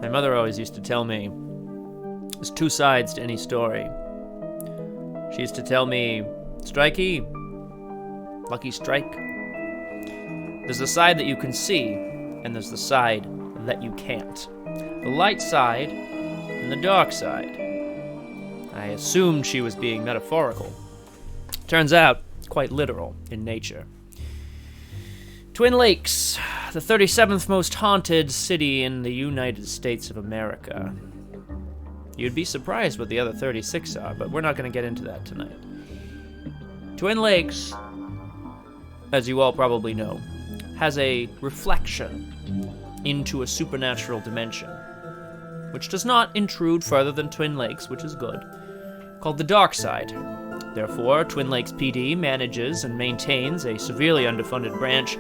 My mother always used to tell me there's two sides to any story. She used to tell me, strikey, lucky strike. There's the side that you can see, and there's the side that you can't. The light side and the dark side. I assumed she was being metaphorical. Turns out, quite literal in nature. Twin Lakes, the 37th most haunted city in the United States of America. You'd be surprised what the other 36 are, but we're not going to get into that tonight. Twin Lakes, as you all probably know, has a reflection into a supernatural dimension, which does not intrude further than Twin Lakes, which is good, called the Darkside. Therefore, Twin Lakes PD manages and maintains a severely underfunded branch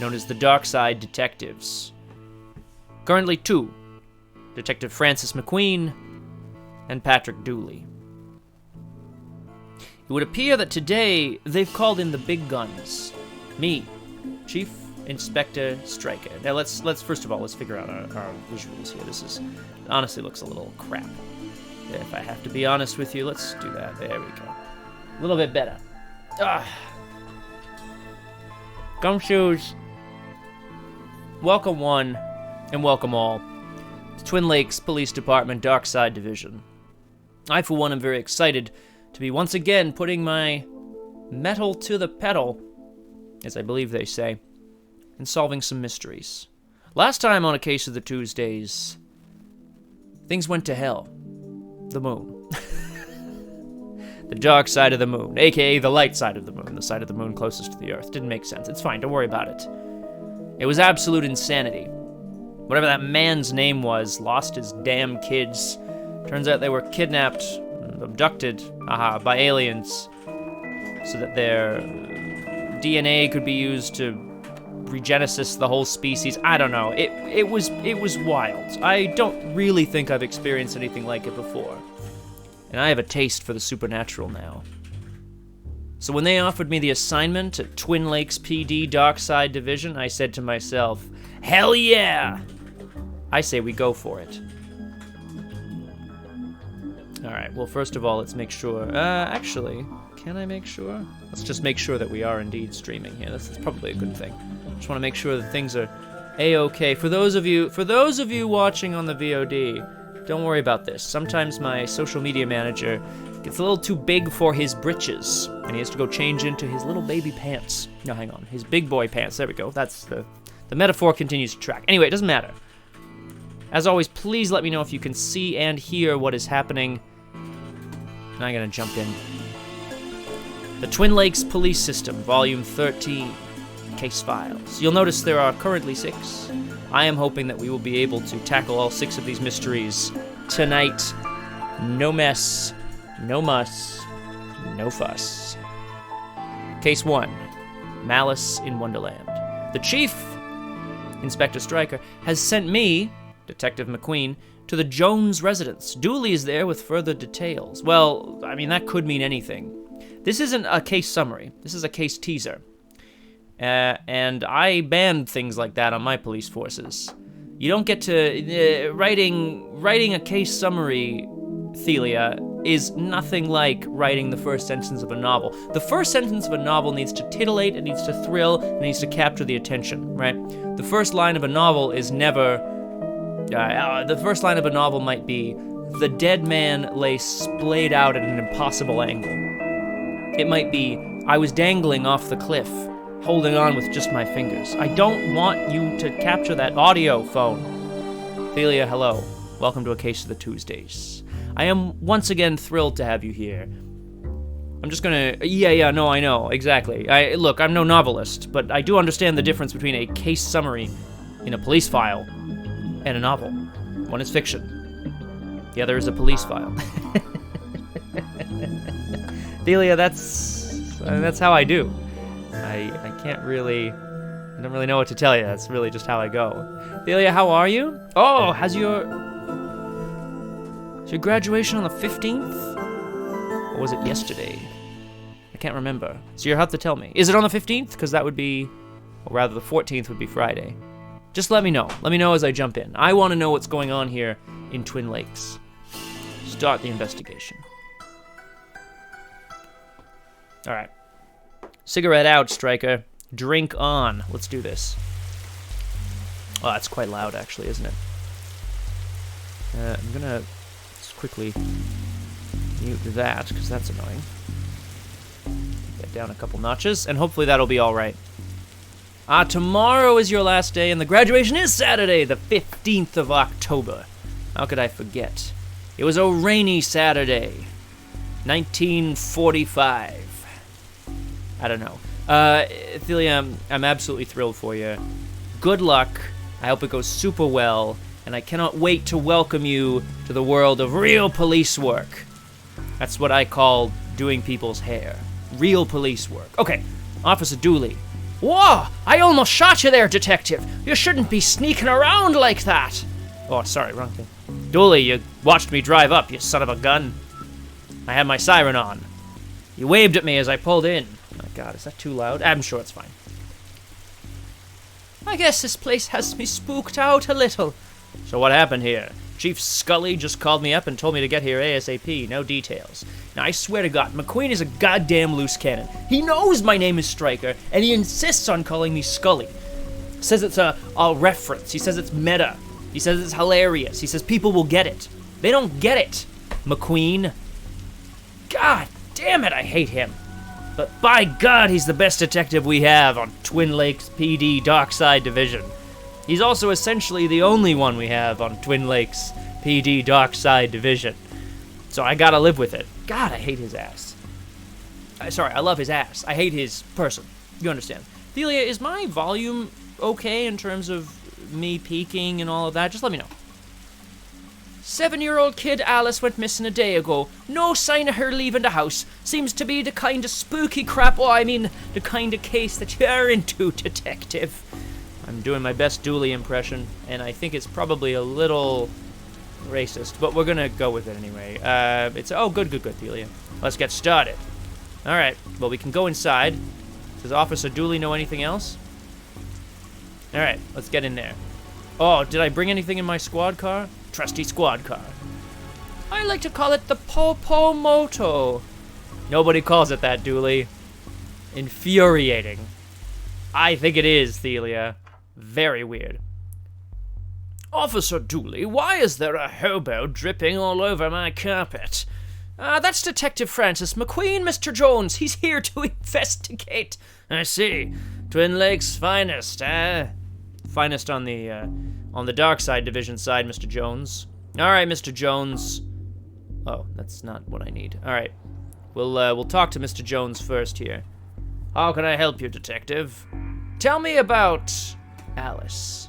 known as the Darkside Detectives. Currently 2, Detective Francis McQueen and Patrick Dooley. It would appear that today they've called in the big guns. Me, Chief Inspector Stryker. Now let's first of all, let's figure out our visuals here. This honestly looks a little crap. If I have to be honest with you, let's do that. There we go. A little bit better. Gumshoes, welcome one and welcome all to Twin Lakes Police Department Darkside Division. I, for one, am very excited to be once again putting my metal to the pedal, as I believe they say, and solving some mysteries. Last time on A Case of the Tuesdays, things went to hell. The moon. The dark side of the moon, aka the light side of the moon, the side of the moon closest to the Earth. Didn't make sense. It's fine, don't worry about it. It was absolute insanity. Whatever that man's name was, lost his damn kids. Turns out they were kidnapped, abducted, by aliens, so that their DNA could be used to regenesis the whole species. I don't know. It was wild. I don't really think I've experienced anything like it before. And I have a taste for the supernatural now. So when they offered me the assignment at Twin Lakes PD Darkside Division, I said to myself, hell yeah! I say we go for it. Alright, well first of all, let's make sure, actually, can I make sure? Let's just make sure that we are indeed streaming here. That's probably a good thing. Just want to make sure that things are A-okay. For those of you watching on the VOD, don't worry about this. Sometimes my social media manager gets a little too big for his britches, and he has to go change into his little baby pants. No, hang on. His big boy pants. There we go. That's the metaphor continues to track. Anyway, it doesn't matter. As always, please let me know if you can see and hear what is happening. And I'm going to jump in. The Twin Lakes Police System, Volume 13, Case Files. You'll notice there are currently 6. I am hoping that we will be able to tackle all 6 of these mysteries tonight. No mess, no muss, no fuss. Case 1, Malice in Wonderland. The Chief, Inspector Stryker, has sent me, Detective McQueen, to the Jones residence. Dooley is there with further details. Well, I mean, that could mean anything. This isn't a case summary. This is a case teaser. And I banned things like that on my police forces. You don't get to... writing a case summary, Thelia, is nothing like writing the first sentence of a novel. The first sentence of a novel needs to titillate, it needs to thrill, it needs to capture the attention, right? The first line of a novel is never... the first line of a novel might be, the dead man lay splayed out at an impossible angle. It might be, I was dangling off the cliff, holding on with just my fingers. I don't want you to capture that audio phone. Thelia, hello. Welcome to A Case of the Tuesdays. I am once again thrilled to have you here. I'm just gonna... Yeah, no, I know, exactly. Look, I'm no novelist, but I do understand the difference between a case summary in a police file and a novel. One is fiction. The other is a police file. Thelia, that's how I do. I can't really... I don't really know what to tell you. That's really just how I go. Thelia, how are you? Oh, is your graduation on the 15th? Or was it yesterday? I can't remember. So you'll have to tell me. Is it on the 15th? Because that would be... Or rather, the 14th would be Friday. Just let me know. Let me know as I jump in. I want to know what's going on here in Twin Lakes. Start the investigation. All right. Cigarette out, Striker. Drink on. Let's do this. Oh, that's quite loud, actually, isn't it? I'm gonna just quickly mute that, because that's annoying. Get down a couple notches, and hopefully that'll be all right. Tomorrow is your last day, and the graduation is Saturday, the 15th of October. How could I forget? It was a rainy Saturday. 1945. I don't know. Thelia, I'm absolutely thrilled for you. Good luck. I hope it goes super well, and I cannot wait to welcome you to the world of real police work. That's what I call doing people's hair. Real police work. Okay, Officer Dooley. Whoa! I almost shot you there, Detective. You shouldn't be sneaking around like that. Oh, sorry, wrong thing. Dooley, you watched me drive up, you son of a gun. I had my siren on. You waved at me as I pulled in. Oh my God, is that too loud? I'm sure it's fine. I guess this place has me spooked out a little. So what happened here? Chief Scully just called me up and told me to get here ASAP. No details. Now, I swear to God, McQueen is a goddamn loose cannon. He knows my name is Stryker, and he insists on calling me Scully. Says it's a reference. He says it's meta. He says it's hilarious. He says people will get it. They don't get it, McQueen. God damn it, I hate him. But by God, he's the best detective we have on Twin Lakes PD Darkside Division. He's also essentially the only one we have on Twin Lakes PD Darkside Division. So I gotta live with it. God, I hate his ass. Sorry, I love his ass. I hate his person. You understand. Thelia, is my volume okay in terms of me peaking and all of that? Just let me know. 7-year-old kid Alice went missing a day ago. No sign of her leaving the house. Seems to be the kind of spooky crap, the kind of case that you're into, Detective. I'm doing my best Dooley impression, and I think it's probably a little racist, but we're gonna go with it anyway. Good, Thelia. Let's get started. Alright, well, we can go inside. Does Officer Dooley know anything else? Alright, let's get in there. Oh, did I bring anything in my squad car? Trusty squad car. I like to call it the Popo Moto. Nobody calls it that, Dooley. Infuriating. I think it is, Thelia. Very weird. Officer Dooley, why is there a hobo dripping all over my carpet? That's Detective Francis McQueen, Mr. Jones. He's here to investigate. I see. Twin Lakes finest, eh? Finest on the Darkside Division side, Mr. Jones. All right, Mr. Jones. Oh, that's not what I need. All right, we'll talk to Mr. Jones first here. How can I help you, Detective? Tell me about Alice.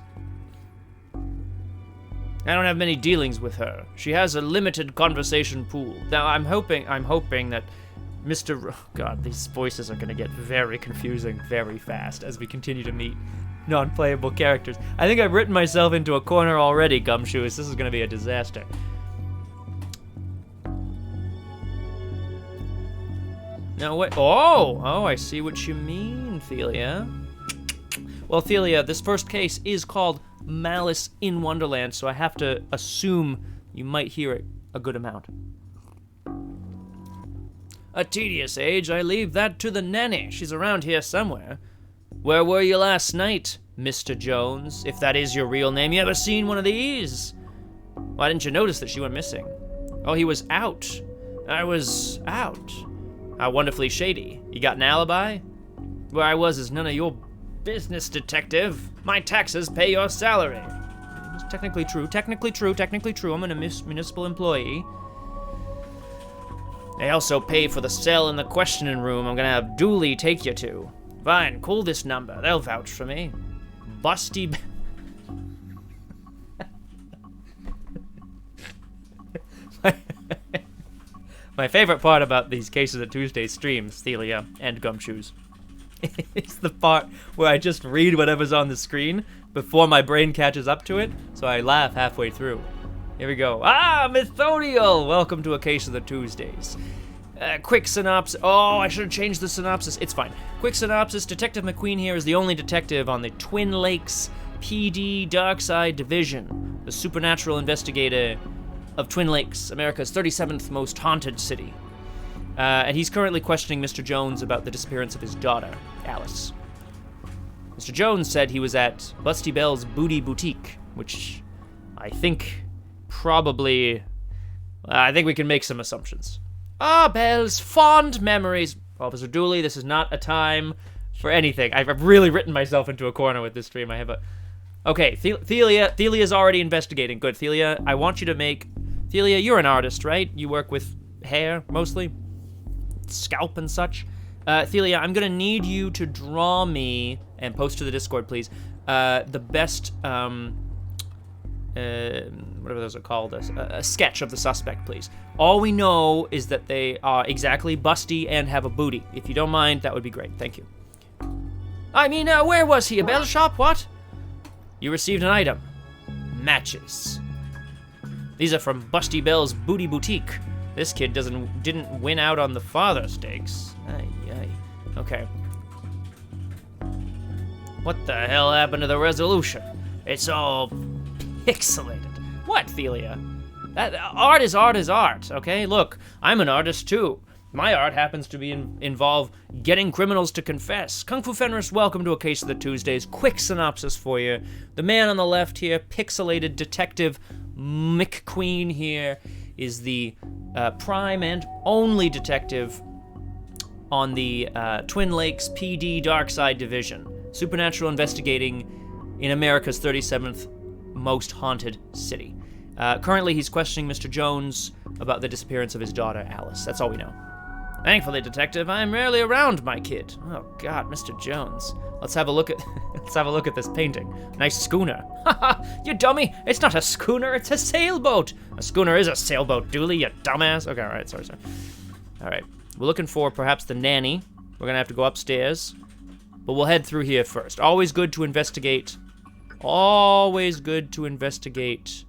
I don't have many dealings with her. She has a limited conversation pool. Now, I'm hoping that God, these voices are gonna get very confusing very fast as we continue to meet non-playable characters. I think I've written myself into a corner already, Gumshoes. This is gonna be a disaster. Now, what? Oh, I see what you mean, Thelia. Well, Thelia, this first case is called Malice in Wonderland, so I have to assume you might hear it a good amount. A tedious age, I leave that to the nanny. She's around here somewhere. Where were you last night, Mr. Jones? If that is your real name, you ever seen one of these? Why didn't you notice that she went missing? Oh, he was out. I was out. How wonderfully shady. You got an alibi? Where I was is none of your business, Detective. My taxes pay your salary. It's technically true. I'm a municipal employee. They also pay for the cell in the questioning room I'm gonna have Dooley take you to. Fine, call this number. They'll vouch for me. Busty... My favorite part about these Cases of Tuesday streams, Thelia and Gumshoes, is the part where I just read whatever's on the screen before my brain catches up to it, so I laugh halfway through. Here we go. Methodiel! Welcome to A Case of the Tuesdays. Quick synopsis. Oh, I should have changed the synopsis. It's fine. Quick synopsis. Detective McQueen here is the only detective on the Twin Lakes PD Darkside Division, the supernatural investigator of Twin Lakes, America's 37th most haunted city. And he's currently questioning Mr. Jones about the disappearance of his daughter, Alice. Mr. Jones said he was at Busty Bell's Booty Boutique, which I think probably... I think we can make some assumptions. Ah, Bells, fond memories. Officer Dooley, this is not a time for anything. I've really written myself into a corner with this stream. I have a... Okay, Thelia's already investigating. Good, Thelia, I want you to make... Thelia, you're an artist, right? You work with hair, mostly? Scalp and such? Thelia, I'm gonna need you to draw me, and post to the Discord, please, the best, whatever those are called, a sketch of the suspect, please. All we know is that they are exactly busty and have a booty. If you don't mind, that would be great. Thank you. I mean, where was he? A bell shop? What? You received an item. Matches. These are from Busty Bell's Booty Boutique. This kid didn't win out on the father stakes. Ay. Okay. What the hell happened to the resolution? It's all pixelated. What, Thelia? That art is art, okay? Look, I'm an artist too. My art happens to be involve getting criminals to confess. Kung Fu Fenris, welcome to A Case of the Tuesdays. Quick synopsis for you. The man on the left here, pixelated detective McQueen here, is the prime and only detective on the Twin Lakes PD Darkside Division, supernatural investigating in America's 37th most haunted city. Currently, he's questioning Mr. Jones about the disappearance of his daughter, Alice. That's all we know. Thankfully, detective, I'm rarely around my kid. Oh God, Mr. Jones. Let's have a look at this painting. Nice schooner. Haha, you dummy! It's not a schooner, it's a sailboat. A schooner is a sailboat, Dooley, you dumbass. Okay, all right, sorry. All right, we're looking for perhaps the nanny. We're gonna have to go upstairs, but we'll head through here first. Always good to investigate. Always good to investigate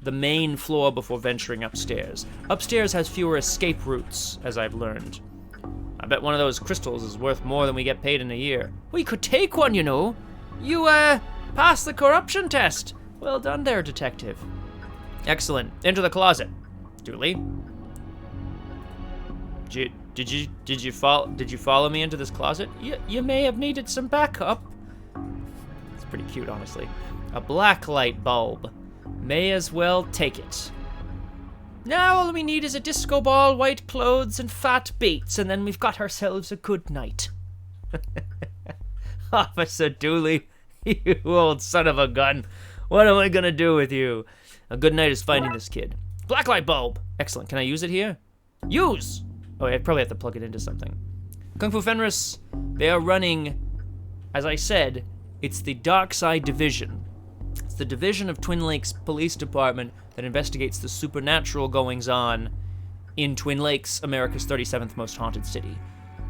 the main floor before venturing upstairs. Upstairs has fewer escape routes, as I've learned. I bet one of those crystals is worth more than we get paid in a year. We could take one, you know. You, passed the corruption test. Well done there, detective. Excellent. Enter the closet. Dooley. Did you follow me into this closet? You may have needed some backup. It's pretty cute, honestly. A black light bulb. May as well take it. Now all we need is a disco ball, white clothes, and fat Bates, and then we've got ourselves a good night. Officer Dooley, you old son of a gun. What am I gonna do with you? A good night is finding this kid. Blacklight bulb. Excellent. Can I use it here? Use! Oh, I probably have to plug it into something. Kung Fu Fenris, they are running, as I said, it's the Darkside Division. It's the division of Twin Lakes Police Department that investigates the supernatural goings-on in Twin Lakes, America's 37th most haunted city.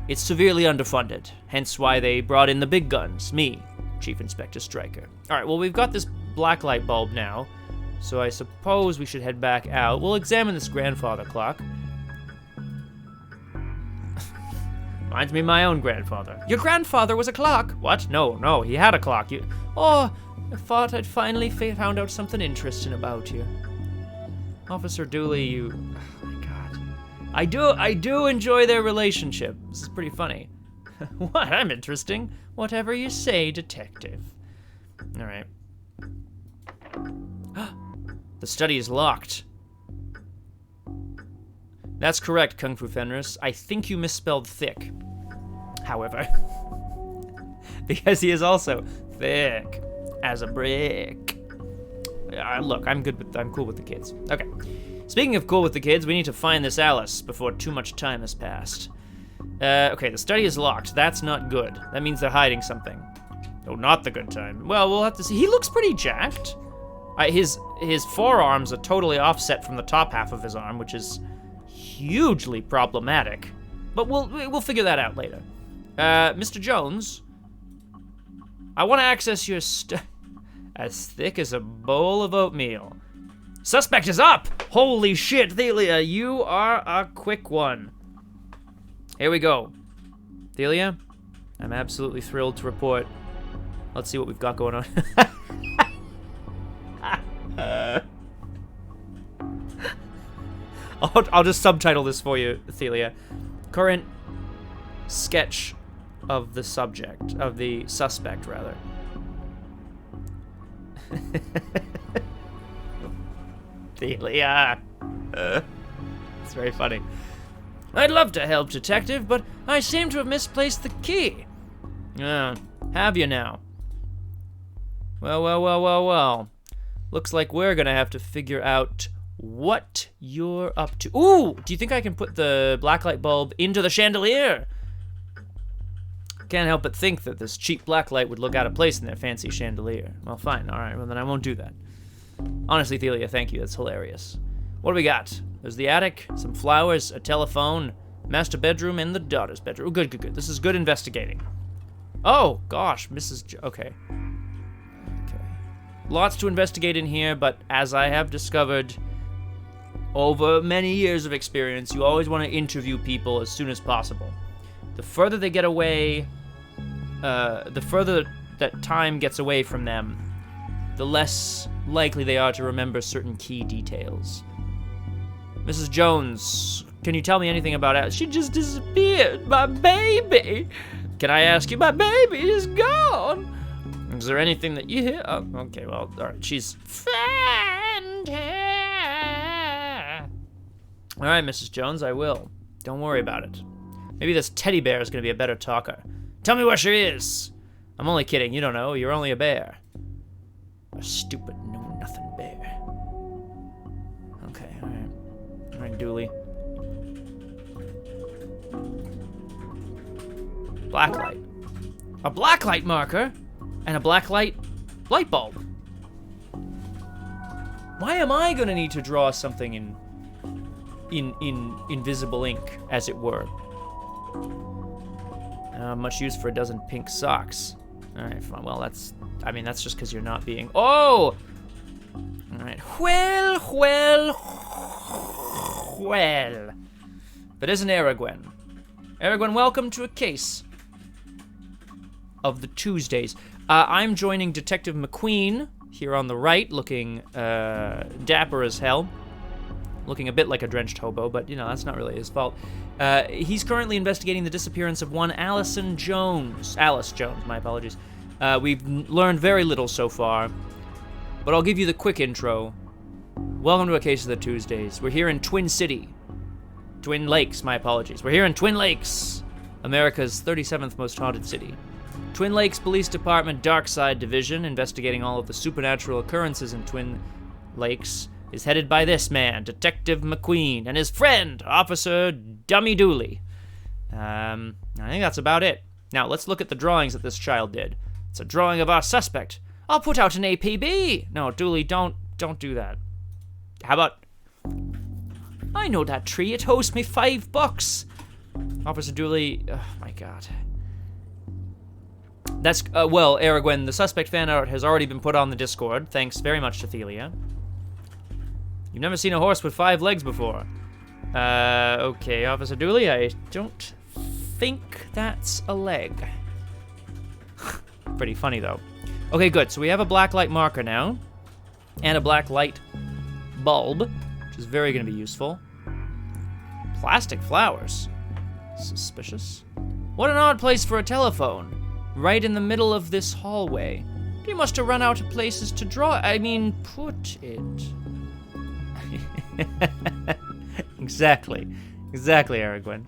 It's severely underfunded, hence why they brought in the big guns, me, Chief Inspector Stryker. All right, well, we've got this blacklight bulb now, so I suppose we should head back out. We'll examine this grandfather clock. Reminds me of my own grandfather. Your grandfather was a clock? What? No, he had a clock. Oh, I thought I'd finally found out something interesting about you. Officer Dooley, you... Oh my God. I do enjoy their relationship. This is pretty funny. What? I'm interesting. Whatever you say, detective. All right. The study is locked. That's correct, Kung Fu Fenris. I think you misspelled thick. However, because he is also thick as a brick. Look, I'm cool with the kids. Okay. Speaking of cool with the kids, we need to find this Alice before too much time has passed. Okay, the study is locked. That's not good. That means they're hiding something. Oh, not the good time. Well, we'll have to see. He looks pretty jacked. His forearms are totally offset from the top half of his arm, which is hugely problematic. But we'll figure that out later. Mr. Jones, I want to access your as thick as a bowl of oatmeal. Suspect is up! Holy shit, Thelia, you are a quick one. Here we go. Thelia, I'm absolutely thrilled to report. Let's see what we've got going on. I'll just subtitle this for you, Thelia. Current sketch of the subject, of the suspect, rather. Thelia. It's very funny. I'd love to help, Detective, but I seem to have misplaced the key. Have you now? Well. Looks like we're gonna have to figure out what you're up to. Ooh, do you think I can put the blacklight bulb into the chandelier? Can't help but think that this cheap blacklight would look out of place in that fancy chandelier. Well, fine, all right, well then I won't do that. Honestly, Thelia, thank you, that's hilarious. What do we got? There's the attic, some flowers, a telephone, master bedroom, and the daughter's bedroom. Oh, good. This is good investigating. Oh, gosh, okay. Lots to investigate in here, but as I have discovered over many years of experience, you always want to interview people as soon as possible. The further they get away, the further that time gets away from them, the less likely they are to remember certain key details. Mrs. Jones, can you tell me anything about it? She just disappeared, my baby. Can I ask you, my baby is gone. Is there anything that you hear? Oh, okay, well, all right, she's found her. All right, Mrs. Jones, I will. Don't worry about it. Maybe this teddy bear is going to be a better talker. Tell me where she is. I'm only kidding, you don't know, you're only a bear. A stupid, know-nothing bear. Okay, all right. All right, Dooley. Blacklight. A blacklight marker? And a blacklight light bulb. Why am I gonna need to draw something in invisible ink, as it were? Much use for a dozen pink socks. All right, fine. Well, that's just because you're not being. Oh. All right. Well. But isn't Aragwen? Aragwen, welcome to a case of the Tuesdays. I'm joining Detective McQueen here on the right, looking dapper as hell. Looking a bit like a drenched hobo, but, you know, that's not really his fault. He's currently investigating the disappearance of one Alice Jones, my apologies. We've learned very little so far, but I'll give you the quick intro. Welcome to A Case of the Tuesdays. We're here in Twin Lakes, my apologies. We're here in Twin Lakes, America's 37th most haunted city. Twin Lakes Police Department Darkside Division, investigating all of the supernatural occurrences in Twin Lakes, is headed by this man, Detective McQueen, and his friend, Officer Dummy Dooley. I think that's about it. Now, let's look at the drawings that this child did. It's a drawing of our suspect. I'll put out an APB. No, Dooley, don't do that. How about... I know that tree. It owes me $5. Officer Dooley... Oh, my God. That's, well, Aragwen, the suspect fan art has already been put on the Discord. Thanks very much to Thelia. You've never seen a horse with 5 legs before. Okay, Officer Dooley, I don't think that's a leg. Pretty funny, though. Okay, good. So we have a black light marker now. And a black light bulb, which is very going to be useful. Plastic flowers. Suspicious. What an odd place for a telephone. Right in the middle of this hallway. You must have run out of places to put it. Exactly, Aragwen.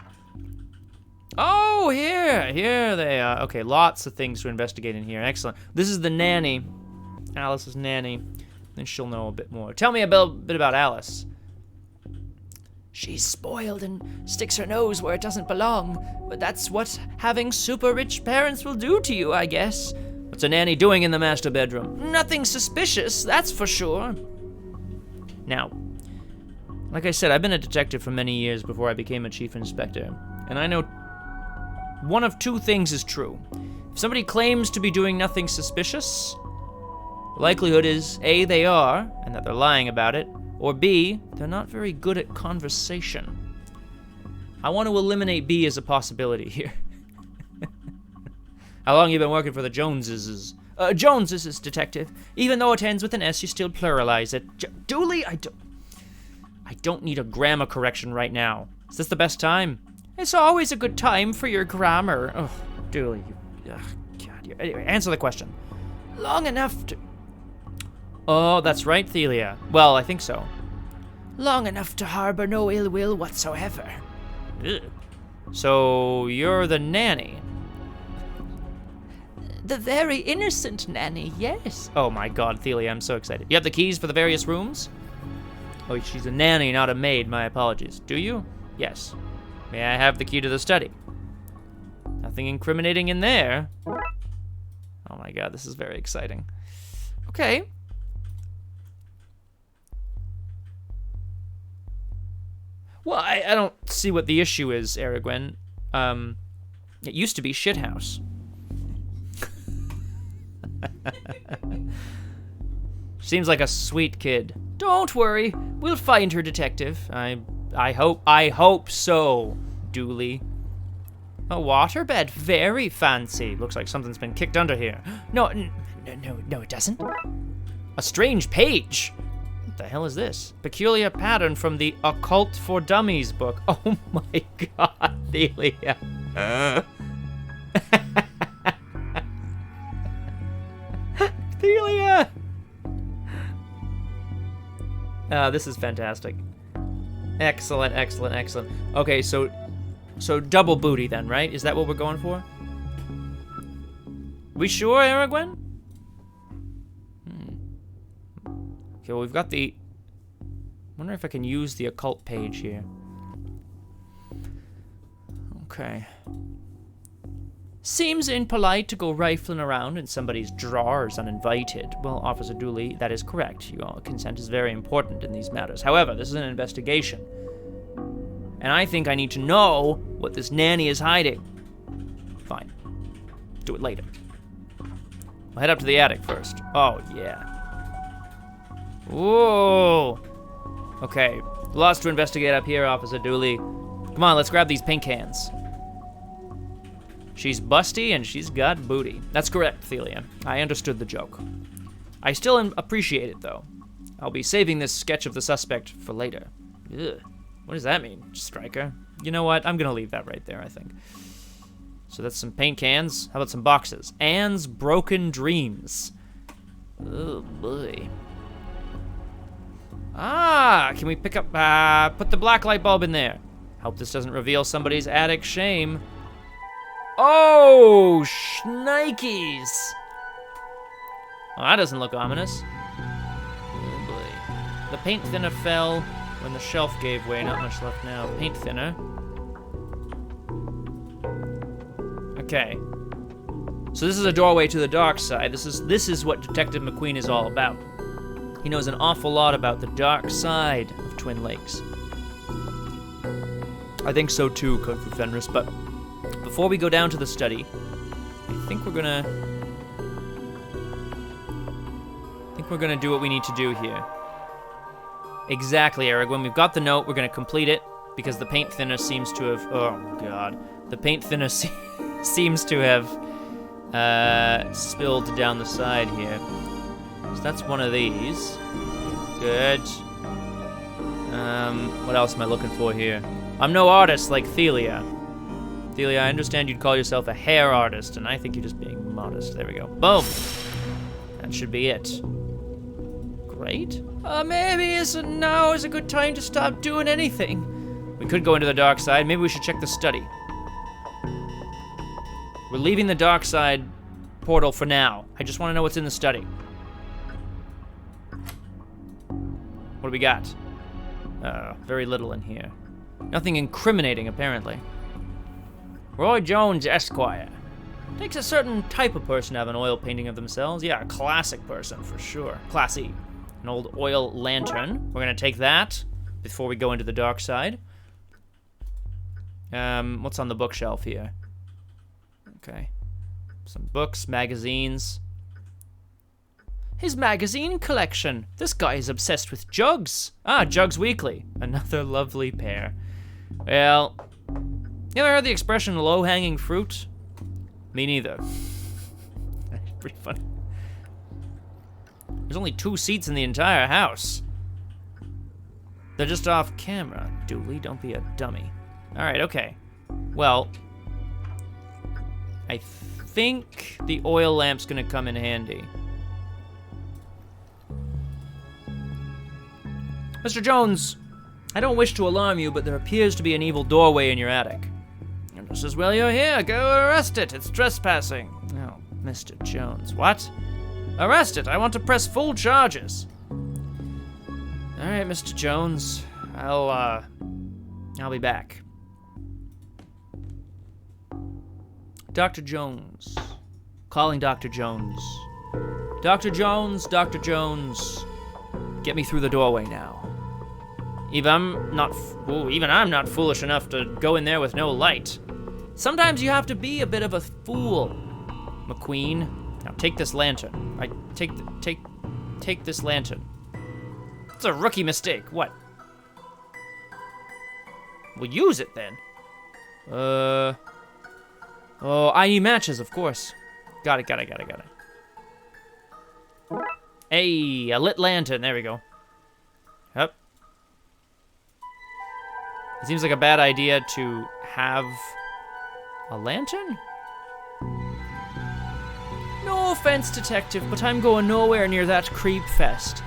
Oh, here they are. Okay, lots of things to investigate in here. Excellent. This is the nanny, Alice's nanny. Then she'll know a bit more. Tell me a bit about Alice. She's spoiled and sticks her nose where it doesn't belong, but that's what having super rich parents will do to you, I guess. What's a nanny doing in the master bedroom? Nothing suspicious, that's for sure. Now, like I said, I've been a detective for many years before I became a chief inspector, and I know one of two things is true. If somebody claims to be doing nothing suspicious, the likelihood is A, they are, and that they're lying about it, or B, they're not very good at conversation. I want to eliminate B as a possibility here. How long you been working for the Joneses? Joneses, detective. Even though it ends with an S, you still pluralize it. Dooley, I don't need a grammar correction right now. Is this the best time? It's always a good time for your grammar. Oh, Dooley, God. Anyway, answer the question. Long enough to... Oh, that's right, Thelia. Well, I think so. Long enough to harbor no ill will whatsoever. Ugh. So, you're the nanny? The very innocent nanny, yes. Oh my god, Thelia, I'm so excited. You have the keys for the various rooms? Oh, she's a nanny, not a maid. My apologies. Do you? Yes. May I have the key to the study? Nothing incriminating in there. Oh my god, this is very exciting. Okay. Well, I don't see what the issue is, Aragwen. It used to be shithouse. Seems like a sweet kid. Don't worry, we'll find her, detective. I hope so, Dooley. A waterbed, very fancy. Looks like something's been kicked under here. No, it doesn't. A strange page. What the hell is this? Peculiar pattern from the Occult for Dummies book. Oh my god, Thelia. Thelia! This is fantastic. Excellent, excellent, excellent. Okay, so double booty then, right? Is that what we're going for? We sure, Aragwen? Okay, well, we've got the... wonder if I can use the occult page here. Okay. Seems impolite to go rifling around in somebody's drawers uninvited. Well, Officer Dooley, that is correct. Consent is very important in these matters. However, this is an investigation. And I think I need to know what this nanny is hiding. Fine. Do it later. I'll head up to the attic first. Oh, yeah. Whoa. Okay. Lots to investigate up here, Officer Dooley. Come on, let's grab these paint cans. She's busty and she's got booty. That's correct, Thelia. I understood the joke. I still appreciate it, though. I'll be saving this sketch of the suspect for later. Ugh. What does that mean, Stryker? You know what? I'm gonna leave that right there, I think. So that's some paint cans. How about some boxes? Anne's Broken Dreams. Oh, boy. Ah, can we pick up, put the black light bulb in there. Hope this doesn't reveal somebody's attic shame. Oh, shnikes. Oh, that doesn't look ominous. Oh boy. The paint thinner fell when the shelf gave way. Not much left now. Paint thinner. Okay. So this is a doorway to the dark side. This is what Detective McQueen is all about. He knows an awful lot about the dark side of Twin Lakes. I think so too, Kung Fu Fenris, but before we go down to the study, I think we're gonna do what we need to do here. Exactly, Aragwen. We've got the note. We're gonna complete it because the paint thinner seems to have. Oh God, the paint thinner seems to have spilled down the side here. So that's one of these. Good. What else am I looking for here? I'm no artist like Thelia. Thelia, I understand you'd call yourself a hair artist, and I think you're just being modest. There we go. Boom! That should be it. Great. Maybe now is a good time to stop doing anything. We could go into the dark side. Maybe we should check the study. We're leaving the dark side portal for now. I just want to know what's in the study. What do we got? Very little in here. Nothing incriminating, apparently. Roy Jones, Esquire. Takes a certain type of person to have an oil painting of themselves. Yeah, a classic person, for sure. Classy. An old oil lantern. We're gonna take that before we go into the dark side. What's on the bookshelf here? Okay. Some books, magazines. His magazine collection. This guy is obsessed with Jugs. Ah, Jugs Weekly. Another lovely pair. Well, you ever heard the expression low-hanging fruit? Me neither. Pretty funny. There's only 2 seats in the entire house. They're just off camera. Dooley, don't be a dummy. All right, okay. Well, I think the oil lamp's gonna come in handy. Mr. Jones, I don't wish to alarm you, but there appears to be an evil doorway in your attic. And just as well you're here. Go arrest it. It's trespassing. Oh, Mr. Jones. What? Arrest it. I want to press full charges. All right, Mr. Jones. I'll be back. Dr. Jones. Calling Dr. Jones. Dr. Jones, Dr. Jones. Get me through the doorway now. Even I'm not foolish enough to go in there with no light. Sometimes you have to be a bit of a fool, McQueen. Now take this lantern. Take this lantern. It's a rookie mistake. What? We'll use it then. Oh, I need matches, of course. Got it. Hey, a lit lantern. There we go. Yep. It seems like a bad idea to have a lantern? No offense, detective, but I'm going nowhere near that creep fest.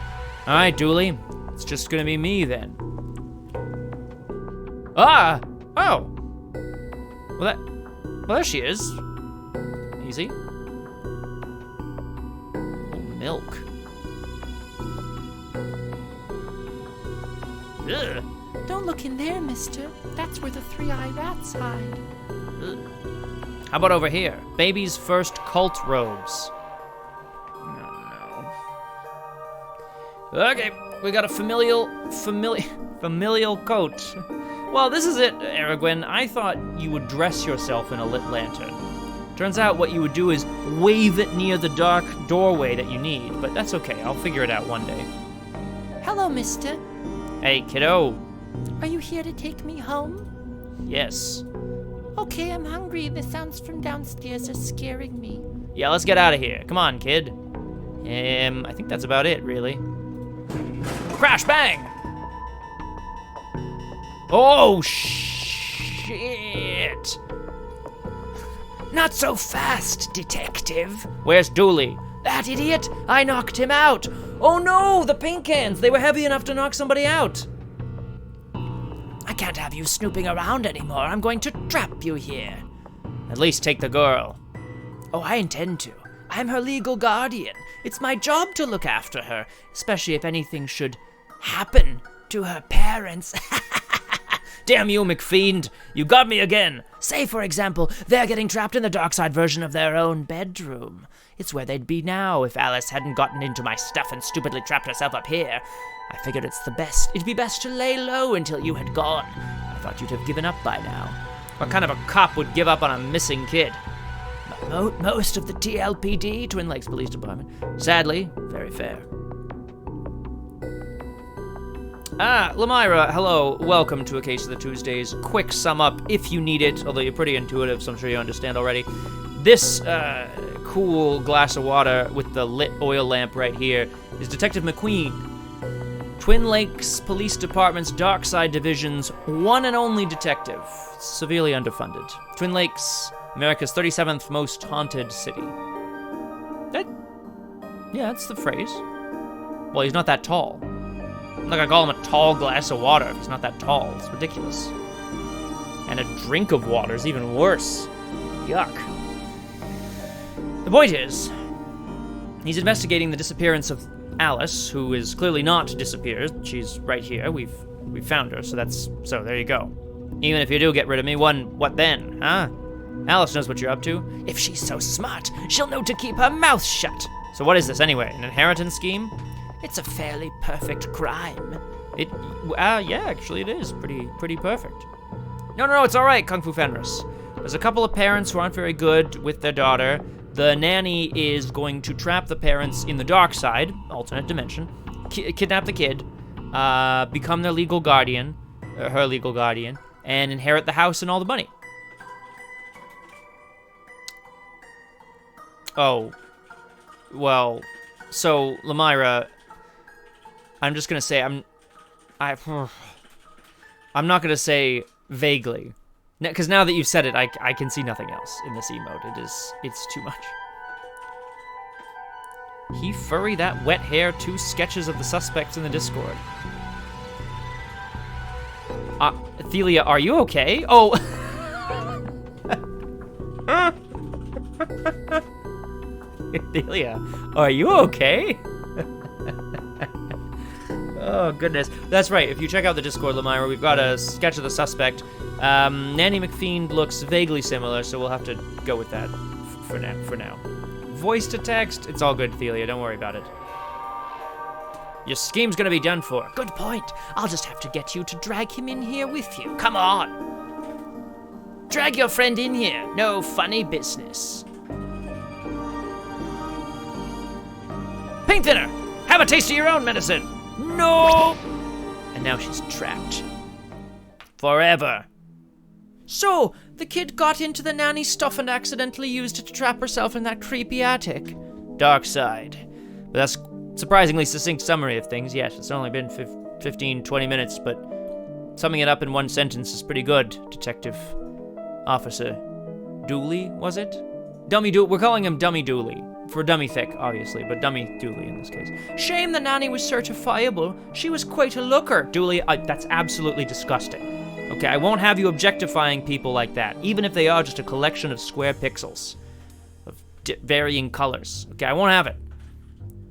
All right, Dooley. It's just gonna be me then. Ah! Oh! Well, there she is. Easy. Oh, milk. Ugh. Don't look in there, mister. That's where the 3-eyed rats hide. Ugh. How about over here? Baby's first cult robes. No. Okay, we got a familial coat. Well, this is it, Aragwen. I thought you would dress yourself in a lit lantern. Turns out what you would do is wave it near the dark doorway that you need, but that's okay. I'll figure it out one day. Hello, mister. Hey, kiddo. Are you here to take me home? Yes. Okay, I'm hungry. The sounds from downstairs are scaring me. Yeah, let's get out of here. Come on, kid. I think that's about it, really. Crash, bang! Oh, shit! Not so fast, detective. Where's Dooley? That idiot! I knocked him out! Oh no, the paint cans! They were heavy enough to knock somebody out. I can't have you snooping around anymore. I'm going to trap you here. At least take the girl. Oh, I intend to. I'm her legal guardian. It's my job to look after her, especially if anything should happen to her parents. Damn you, McFiend. You got me again. Say, for example, they're getting trapped in the Darkside version of their own bedroom. It's where they'd be now if Alice hadn't gotten into my stuff and stupidly trapped herself up here. I figured it'd be best to lay low until you had gone. I thought you'd have given up by now. What kind of a cop would give up on a missing kid? Most of the TLPD, Twin Lakes Police Department. Sadly, very fair. Lamira, hello. Welcome to A Case of the Tuesdays. Quick sum up if you need it, although you're pretty intuitive, so I'm sure you understand already. This cool glass of water with the lit oil lamp right here is Detective McQueen, Twin Lakes Police Department's Darkside Division's one and only detective, severely underfunded. Twin Lakes, America's 37th most haunted city. Yeah, that's the phrase. Well, he's not that tall. I'm not gonna call him a tall glass of water if he's not that tall. It's ridiculous. And a drink of water is even worse. Yuck. The point is, he's investigating the disappearance of Alice, who is clearly not disappeared. She's right here. We've found her, so there you go. Even if you do get rid of me, what then, huh? Alice knows what you're up to. If she's so smart, she'll know to keep her mouth shut. So what is this anyway? An inheritance scheme? It's a fairly perfect crime. Yeah, actually it is. Pretty perfect. No, it's all right, Kung Fu Fenris. There's a couple of parents who aren't very good with their daughter. The nanny is going to trap the parents in the dark side, alternate dimension, kidnap the kid, become their legal guardian, her legal guardian, and inherit the house and all the money. well, so, Lamira, I'm just gonna say, I'm not gonna say vaguely. Because now that you've said it, I can see nothing else in this emote. It's too much. He furry that wet hair, 2 sketches of the suspects in the Discord. Thelia, are you okay? Oh. Thelia, are you okay? Oh, goodness. That's right. If you check out the Discord, Lamira, we've got a sketch of the suspect. Nanny McPhee looks vaguely similar, so we'll have to go with that for now. Voice to text. It's all good, Thelia. Don't worry about it. Your scheme's gonna be done for. Good point. I'll just have to get you to drag him in here with you. Come on. Drag your friend in here. No funny business. Paint thinner. Have a taste of your own medicine. No. And now she's trapped. Forever. So, the kid got into the nanny stuff and accidentally used it to trap herself in that creepy attic. Darkside. But that's surprisingly succinct summary of things. Yes, it's only been 15, 20 minutes, but summing it up in one sentence is pretty good, Detective Officer Dooley, was it? Dummy Dooley. We're calling him Dummy Dooley. For Dummy Thick, obviously, but Dummy Dooley in this case. Shame the nanny was certifiable. She was quite a looker. Dooley, that's absolutely disgusting. Okay, I won't have you objectifying people like that, even if they are just a collection of square pixels of varying colors. Okay, I won't have it.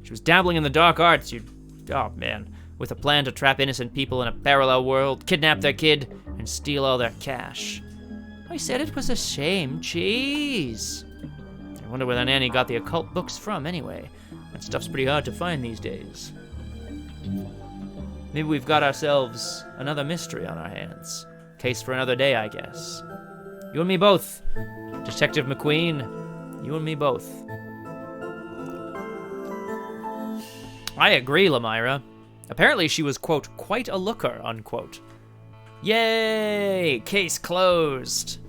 She was dabbling in the dark arts, oh man, with a plan to trap innocent people in a parallel world, kidnap their kid, and steal all their cash. I said it was a shame, jeez. I wonder where the nanny got the occult books from anyway. That stuff's pretty hard to find these days. Maybe we've got ourselves another mystery on our hands. Case for another day, I guess. You and me both. Detective McQueen, you and me both. I agree, Lamira. Apparently she was, quote, quite a looker, unquote. Yay! Case closed.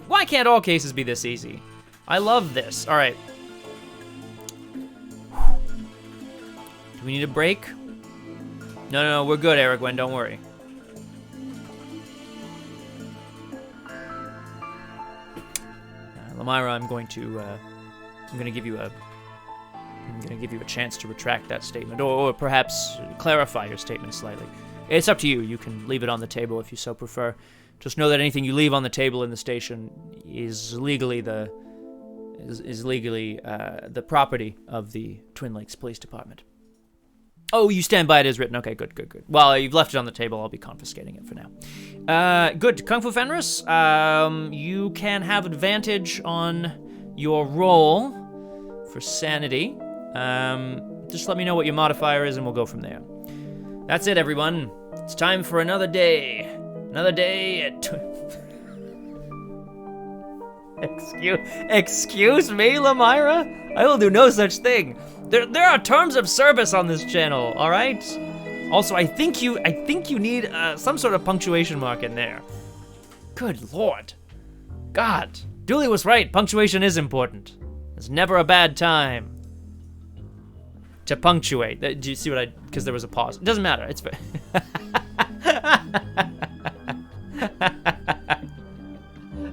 Why can't all cases be this easy? I love this. All right. Do we need a break? No, we're good, Eric Gwen, don't worry. Lamira, I'm going to give you a chance to retract that statement, or perhaps clarify your statement slightly. It's up to you. You can leave it on the table if you so prefer. Just know that anything you leave on the table in the station is legally the property of the Twin Lakes Police Department. Oh, you stand by it as written. Okay, good. Well, you've left it on the table. I'll be confiscating it for now. Good. Kung Fu Fenris, you can have advantage on your roll for sanity. Just let me know what your modifier is and we'll go from there. That's it, everyone. It's time for another day. Another day at... Excuse me, Lamira? I will do no such thing. There are terms of service on this channel, all right? Also, I think you need some sort of punctuation mark in there. Good Lord. God. Dooley was right. Punctuation is important. It's never a bad time to punctuate. Do you see what because there was a pause. It doesn't matter. It's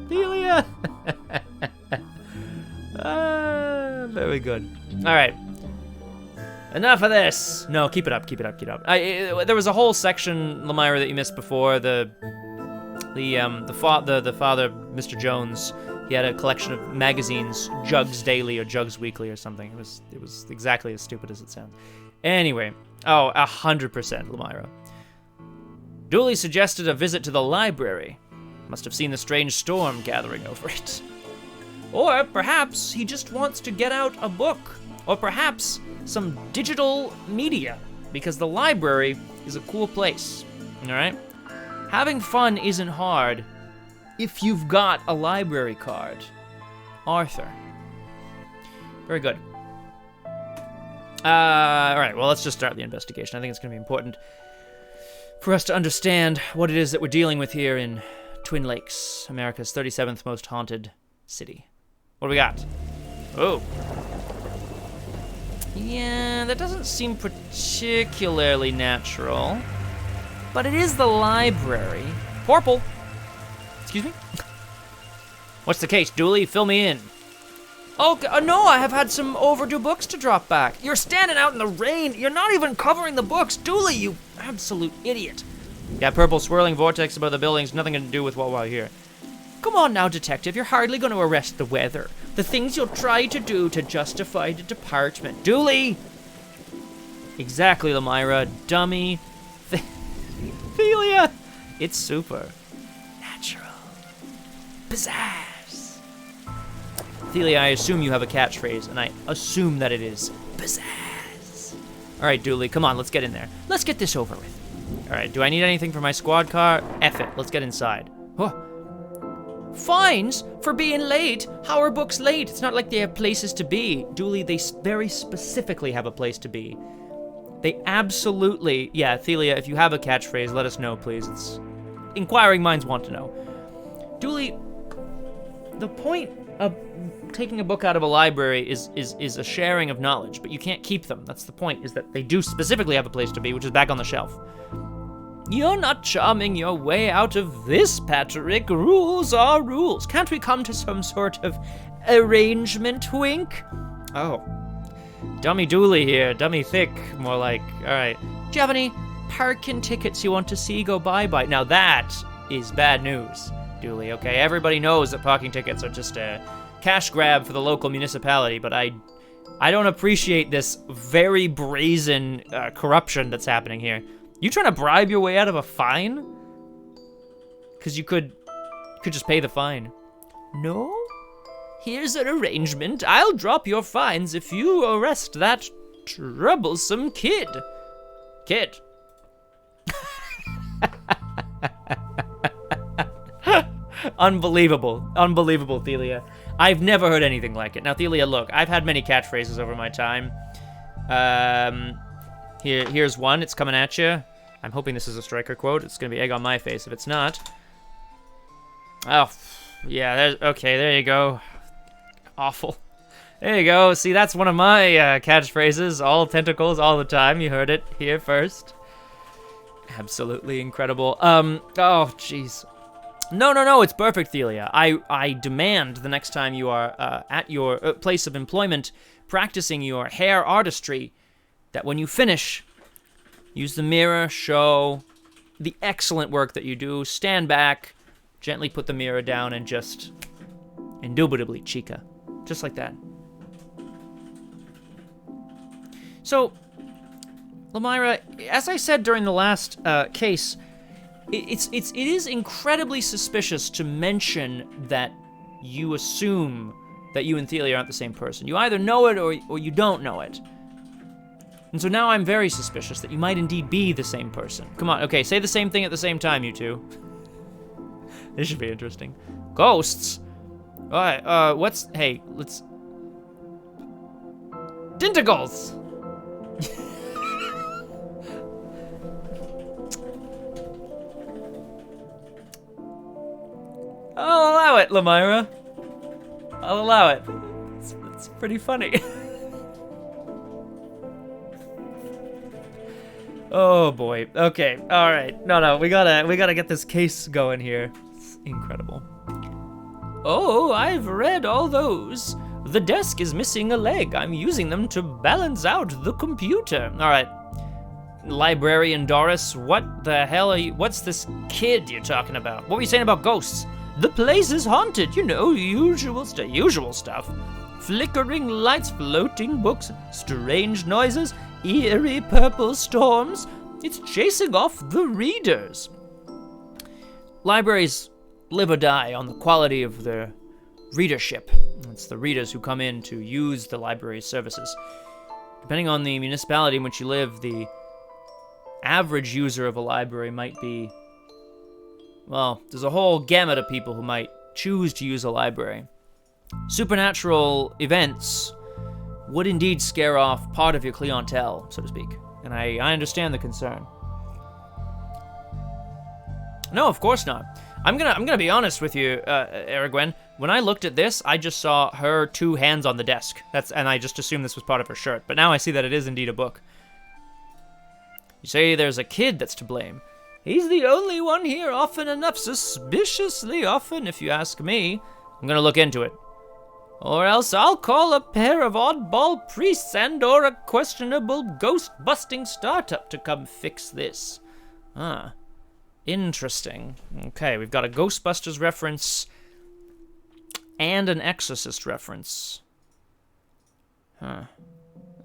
Delia. Very good. All right. Enough of this. No, keep it up. There was a whole section, Lamira, that you missed before. The father, Mr. Jones, he had a collection of magazines, Jugs Daily or Jugs Weekly or something. It was exactly as stupid as it sounds. Anyway, 100%, Lamira. Dooley suggested a visit to the library. Must have seen the strange storm gathering over it. Or perhaps he just wants to get out a book. Or perhaps some digital media, because the library is a cool place, all right? Having fun isn't hard if you've got a library card. Arthur. Very good. All right, well, let's just start the investigation. I think it's going to be important for us to understand what it is that we're dealing with here in Twin Lakes, America's 37th most haunted city. What do we got? Oh. Yeah, that doesn't seem particularly natural. But it is the library. Porple! Excuse me? What's the case, Dooley? Fill me in. Oh, no, I have had some overdue books to drop back. You're standing out in the rain. You're not even covering the books. Dooley, you absolute idiot. Yeah, purple swirling vortex above the buildings, nothing to do with what we're here. Come on now, detective, you're hardly going to arrest the weather. The things you'll try to do to justify the department. Dooley! Exactly, Lamira, dummy. Thelia! It's super. Natural. Pizzazz. Thelia, I assume you have a catchphrase, and I assume that it is pizzazz. Alright, Dooley, come on, let's get in there. Let's get this over with. Alright, do I need anything for my squad car? F it, let's get inside. Huh. Fines for being late? How are books late? It's not like they have places to be. Dooley, they very specifically have a place to be. They absolutely... Yeah, Thelia, if you have a catchphrase, let us know, please. It's... Inquiring minds want to know. Dooley, the point of taking a book out of a library is a sharing of knowledge, but you can't keep them. That's the point, is that they do specifically have a place to be, which is back on the shelf. You're not charming your way out of this, Patrick. Rules are rules. Can't we come to some sort of arrangement, wink? Oh. Dummy Dooley here. Dummy thick, more like. Alright. Do you have any parking tickets you want to see go bye-bye? Now that is bad news, Dooley, okay? Everybody knows that parking tickets are just a cash grab for the local municipality, but I don't appreciate this very brazen corruption that's happening here. You trying to bribe your way out of a fine? Because you could just pay the fine. No? Here's an arrangement. I'll drop your fines if you arrest that troublesome kid. Kid. Unbelievable. Unbelievable, Thelia. I've never heard anything like it. Now, Thelia, look, I've had many catchphrases over my time. Here's one. It's coming at you. I'm hoping this is a striker quote. It's going to be egg on my face if it's not. Oh, yeah. Okay, there you go. Awful. There you go. See, that's one of my catchphrases. All tentacles, all the time. You heard it here first. Absolutely incredible. Oh, jeez. No. It's perfect, Thelia. I demand the next time you are at your place of employment practicing your hair artistry, that when you finish, use the mirror, show the excellent work that you do, stand back, gently put the mirror down, and just indubitably chica. Just like that. So, Lamira, as I said during the last case, it is incredibly suspicious to mention that you assume that you and Thelia aren't the same person. You either know it or you don't know it. And so now I'm very suspicious that you might indeed be the same person. Come on, okay, say the same thing at the same time, you two. This should be interesting. Ghosts? Alright, hey, let's... Tentacles! I'll allow it, Lamira. I'll allow it. It's pretty funny. Oh boy. Okay. All right. No. We gotta get this case going here. It's incredible. Oh, I've read all those. The desk is missing a leg. I'm using them to balance out the computer. All right. Librarian Doris, what the hell are you? What's this kid you're talking about? What were you saying about ghosts? The place is haunted. You know, usual stuff. Flickering lights, floating books, strange noises, eerie purple storms. It's chasing off the readers. Libraries live or die on the quality of their readership. It's the readers who come in to use the library's services. Depending on the municipality in which you live, the average user of a library might be, well, there's a whole gamut of people who might choose to use a library. Supernatural events would indeed scare off part of your clientele, so to speak. And I understand the concern. No, of course not. I'm gonna be honest with you, Aragwen. When I looked at this, I just saw her 2 hands on the desk. And I just assumed this was part of her shirt. But now I see that it is indeed a book. You say there's a kid that's to blame. He's the only one here often enough, suspiciously often, if you ask me. I'm gonna look into it. Or else I'll call a pair of oddball priests and or a questionable ghost-busting startup to come fix this. Ah, interesting. Okay, we've got a Ghostbusters reference and an Exorcist reference. Huh.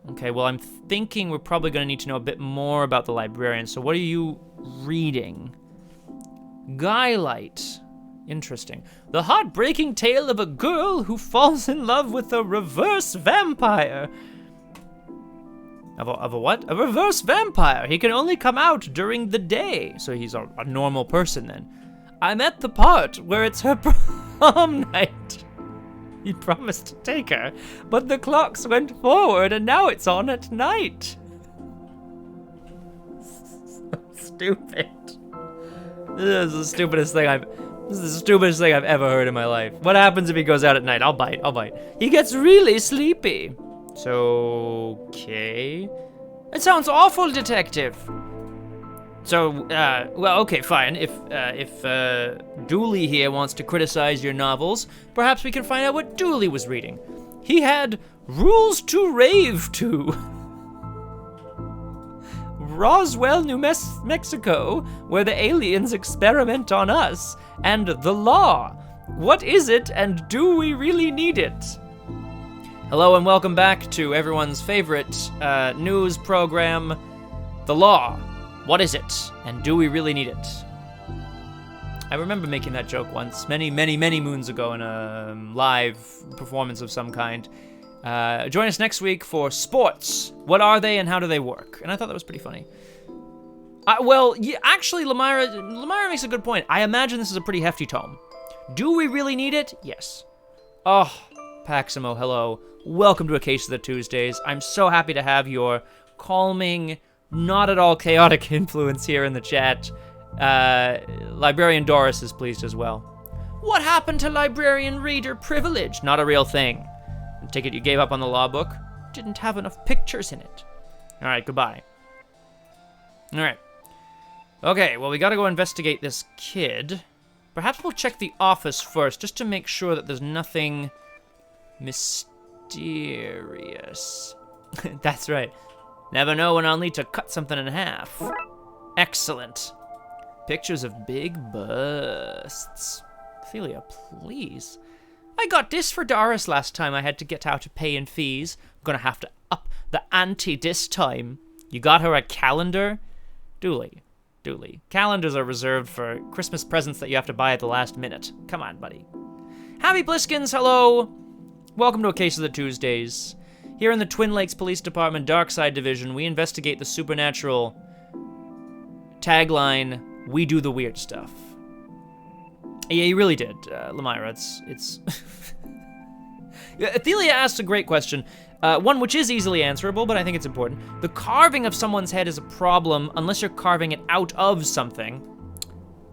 Okay, well, I'm thinking we're probably going to need to know a bit more about the librarian. So what are you reading? Skylight. Interesting. The heartbreaking tale of a girl who falls in love with a reverse vampire. Of a what? A reverse vampire. He can only come out during the day. So he's a normal person then. I'm at the part where it's her prom night. He promised to take her, but the clocks went forward and now it's on at night. So stupid. This is the stupidest thing I've ever heard in my life. What happens if he goes out at night? I'll bite. He gets really sleepy. So, okay. It sounds awful, detective. So, well, okay, fine. If Dooley here wants to criticize your novels, perhaps we can find out what Dooley was reading. He had Rules to Rave to. Roswell, New Mexico, where the aliens experiment on us, and The Law. What is it, and do we really need it? Hello and welcome back to everyone's favorite news program, The Law. What is it, and do we really need it? I remember making that joke once, many moons ago in a live performance of some kind. Join us next week for sports. What are they and how do they work? And I thought that was pretty funny. Well, yeah, actually, Lamira makes a good point. I imagine this is a pretty hefty tome. Do we really need it? Yes. Oh, Paximo, hello. Welcome to A Case of the Tuesdays. I'm so happy to have your calming, not at all chaotic influence here in the chat. Librarian Doris is pleased as well. What happened to librarian reader privilege? Not a real thing. I take it you gave up on the law book? Didn't have enough pictures in it. All right, goodbye. All right. Okay, well, we gotta go investigate this kid. Perhaps we'll check the office first, just to make sure that there's nothing mysterious. That's right. Never know when I'll need to cut something in half. Excellent. Pictures of big busts. Ophelia, please. I got this for Doris last time I had to get out of paying fees. I'm gonna have to up the ante this time. You got her a calendar? Dooley. Calendars are reserved for Christmas presents that you have to buy at the last minute. Come on, buddy. Happy Bliskins, hello! Welcome to A Case of the Tuesdays. Here in the Twin Lakes Police Department Darkside Division, we investigate the supernatural. Tagline, we do the weird stuff. Yeah, you really did, Lamira. It's... Athelia asked a great question. One which is easily answerable, but I think it's important. The carving of someone's head is a problem unless you're carving it out of something.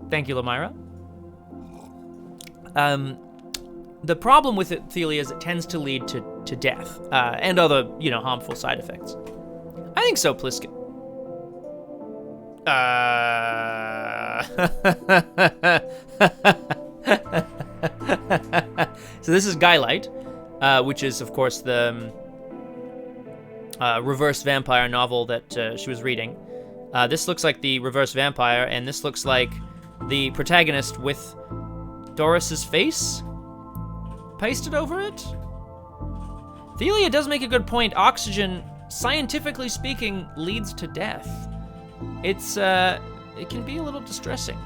Thank you, Lamira. The problem with it, Athelia, is it tends to lead to death and other, harmful side effects. I think so, Pliskin. So this is Skylight, which is, of course, the reverse vampire novel that she was reading. This looks like the reverse vampire, and this looks like the protagonist with Doris's face pasted over it. Thelia does make a good point. Oxygen, scientifically speaking, leads to death. It can be a little distressing.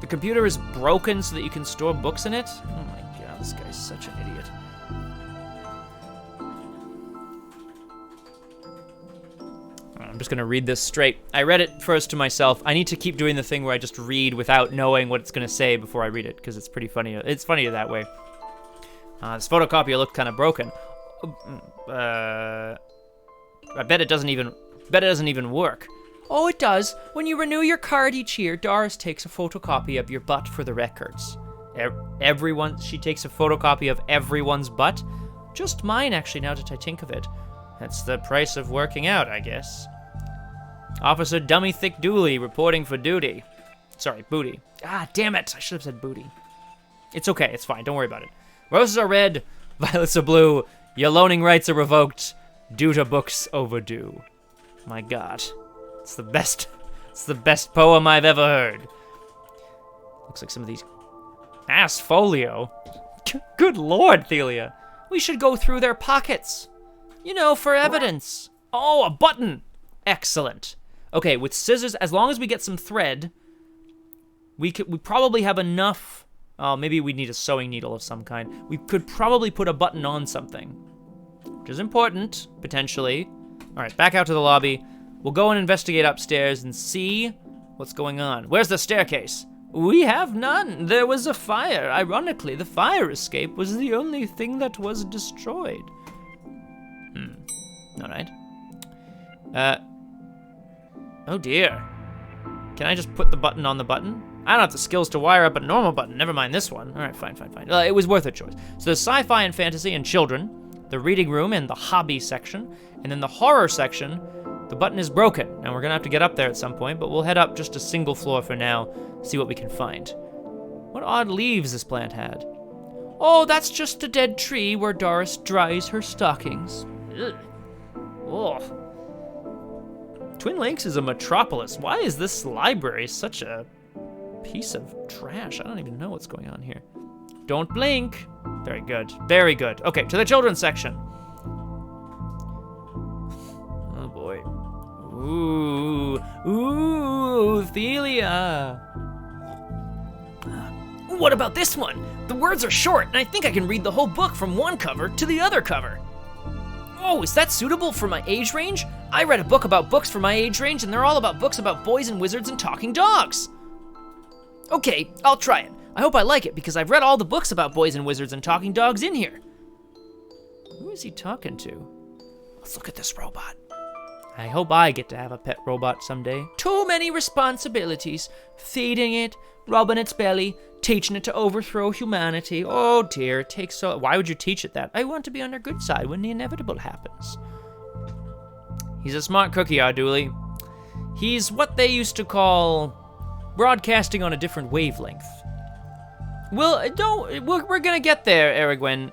The computer is broken so that you can store books in it? Oh my god, this guy's such an idiot. I'm just gonna read this straight. I read it first to myself. I need to keep doing the thing where I just read without knowing what it's gonna say before I read it, because it's pretty funny. It's funnier that way. This photocopier looked kind of broken. I bet it doesn't even work. Oh, it does. When you renew your card each year, Doris takes a photocopy of your butt for the records. She takes a photocopy of everyone's butt? Just mine, actually, now that I think of it. That's the price of working out, I guess. Officer Dummy Thick Dooley reporting for duty. Sorry, booty. Ah, damn it. I should have said booty. It's okay. It's fine. Don't worry about it. Roses are red. Violets are blue. Your loaning rights are revoked. Due to books overdue. My God. It's the best. It's the best poem I've ever heard. Looks like some of these ass folio. Good Lord, Thelia. We should go through their pockets. You know, for evidence. Oh, a button. Excellent. Okay, with scissors, as long as we get some thread, we probably have enough. Oh, maybe we need a sewing needle of some kind. We could probably put a button on something, which is important, potentially. All right, back out to the lobby. We'll go and investigate upstairs and see what's going on. Where's the staircase? We have none. There was a fire. Ironically, the fire escape was the only thing that was destroyed. All right. Oh dear. Can I just put the button on the button? I don't have the skills to wire up a normal button. Never mind this one. All right, fine. It was worth a choice. So there's sci-fi and fantasy and children, the reading room and the hobby section, and then the horror section. The button is broken, and we're gonna have to get up there at some point, but we'll head up just a single floor for now, see what we can find. What odd leaves this plant had. Oh, that's just a dead tree where Doris dries her stockings. Ugh. Oh. Twin Lakes is a metropolis. Why is this library such a piece of trash? I don't even know what's going on here. Don't blink. Very good. Very good. Okay, to the children's section. Oh boy. Ooh, Thelia. What about this one? The words are short, and I think I can read the whole book from one cover to the other cover. Oh, is that suitable for my age range? I read a book about books for my age range, and they're all about books about boys and wizards and talking dogs. Okay, I'll try it. I hope I like it, because I've read all the books about boys and wizards and talking dogs in here. Who is he talking to? Let's look at this robot. I hope I get to have a pet robot someday. Too many responsibilities. Feeding it, rubbing its belly, teaching it to overthrow humanity. Oh dear, it takes so... Why would you teach it that? I want to be on their good side when the inevitable happens. He's a smart cookie, our Dooley. He's what they used to call broadcasting on a different wavelength. Well, we're gonna get there, Aragwen.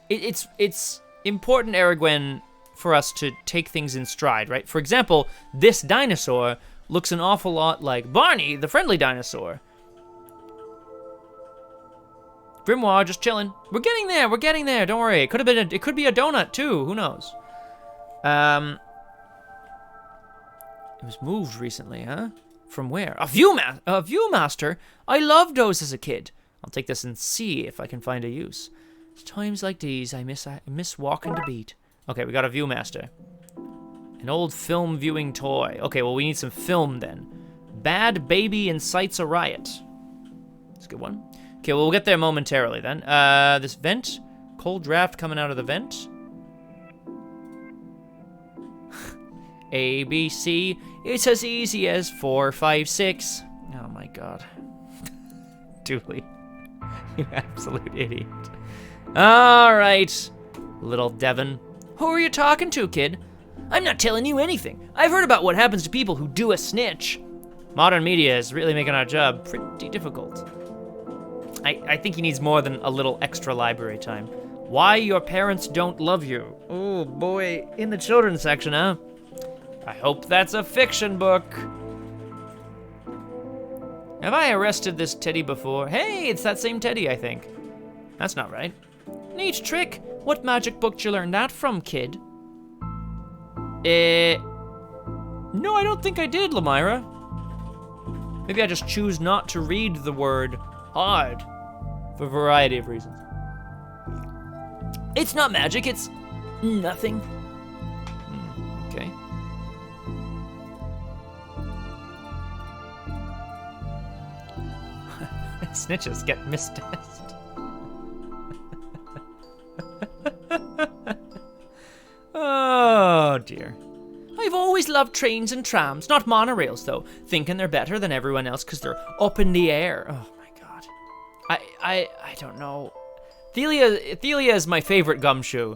It's important, Aragwen, for us to take things in stride, right? For example, this dinosaur looks an awful lot like Barney, the friendly dinosaur. Grimoire, just chilling. We're getting there, don't worry. It could be a donut too, who knows? It was moved recently, huh? From where? A Viewmaster? I loved those as a kid. I'll take this and see if I can find a use. It's times like these I miss walking the beat. Okay, we got a Viewmaster. An old film viewing toy. Okay, well, we need some film then. Bad Baby Incites a Riot. That's a good one. Okay, well, we'll get there momentarily then. This vent. Cold draft coming out of the vent. A, B, C. It's as easy as 4, 5, 6. Oh my God. Dooley. You absolute idiot. All right, little Devon. Who are you talking to, kid? I'm not telling you anything. I've heard about what happens to people who do a snitch. Modern media is really making our job pretty difficult. I think he needs more than a little extra library time. Why your parents don't love you. Oh boy, in the children's section, huh? I hope that's a fiction book. Have I arrested this teddy before? Hey, it's that same teddy, I think. That's not right. Neat trick. What magic book did you learn that from, kid? No, I don't think I did, Lamira. Maybe I just choose not to read the word hard for a variety of reasons. It's not magic, it's nothing. Okay. Snitches get mistest. Oh dear. I've always loved trains and trams, not monorails though, thinking they're better than everyone else because they're up in the air. Oh my god. I don't know. Thelia is my favorite gumshoe,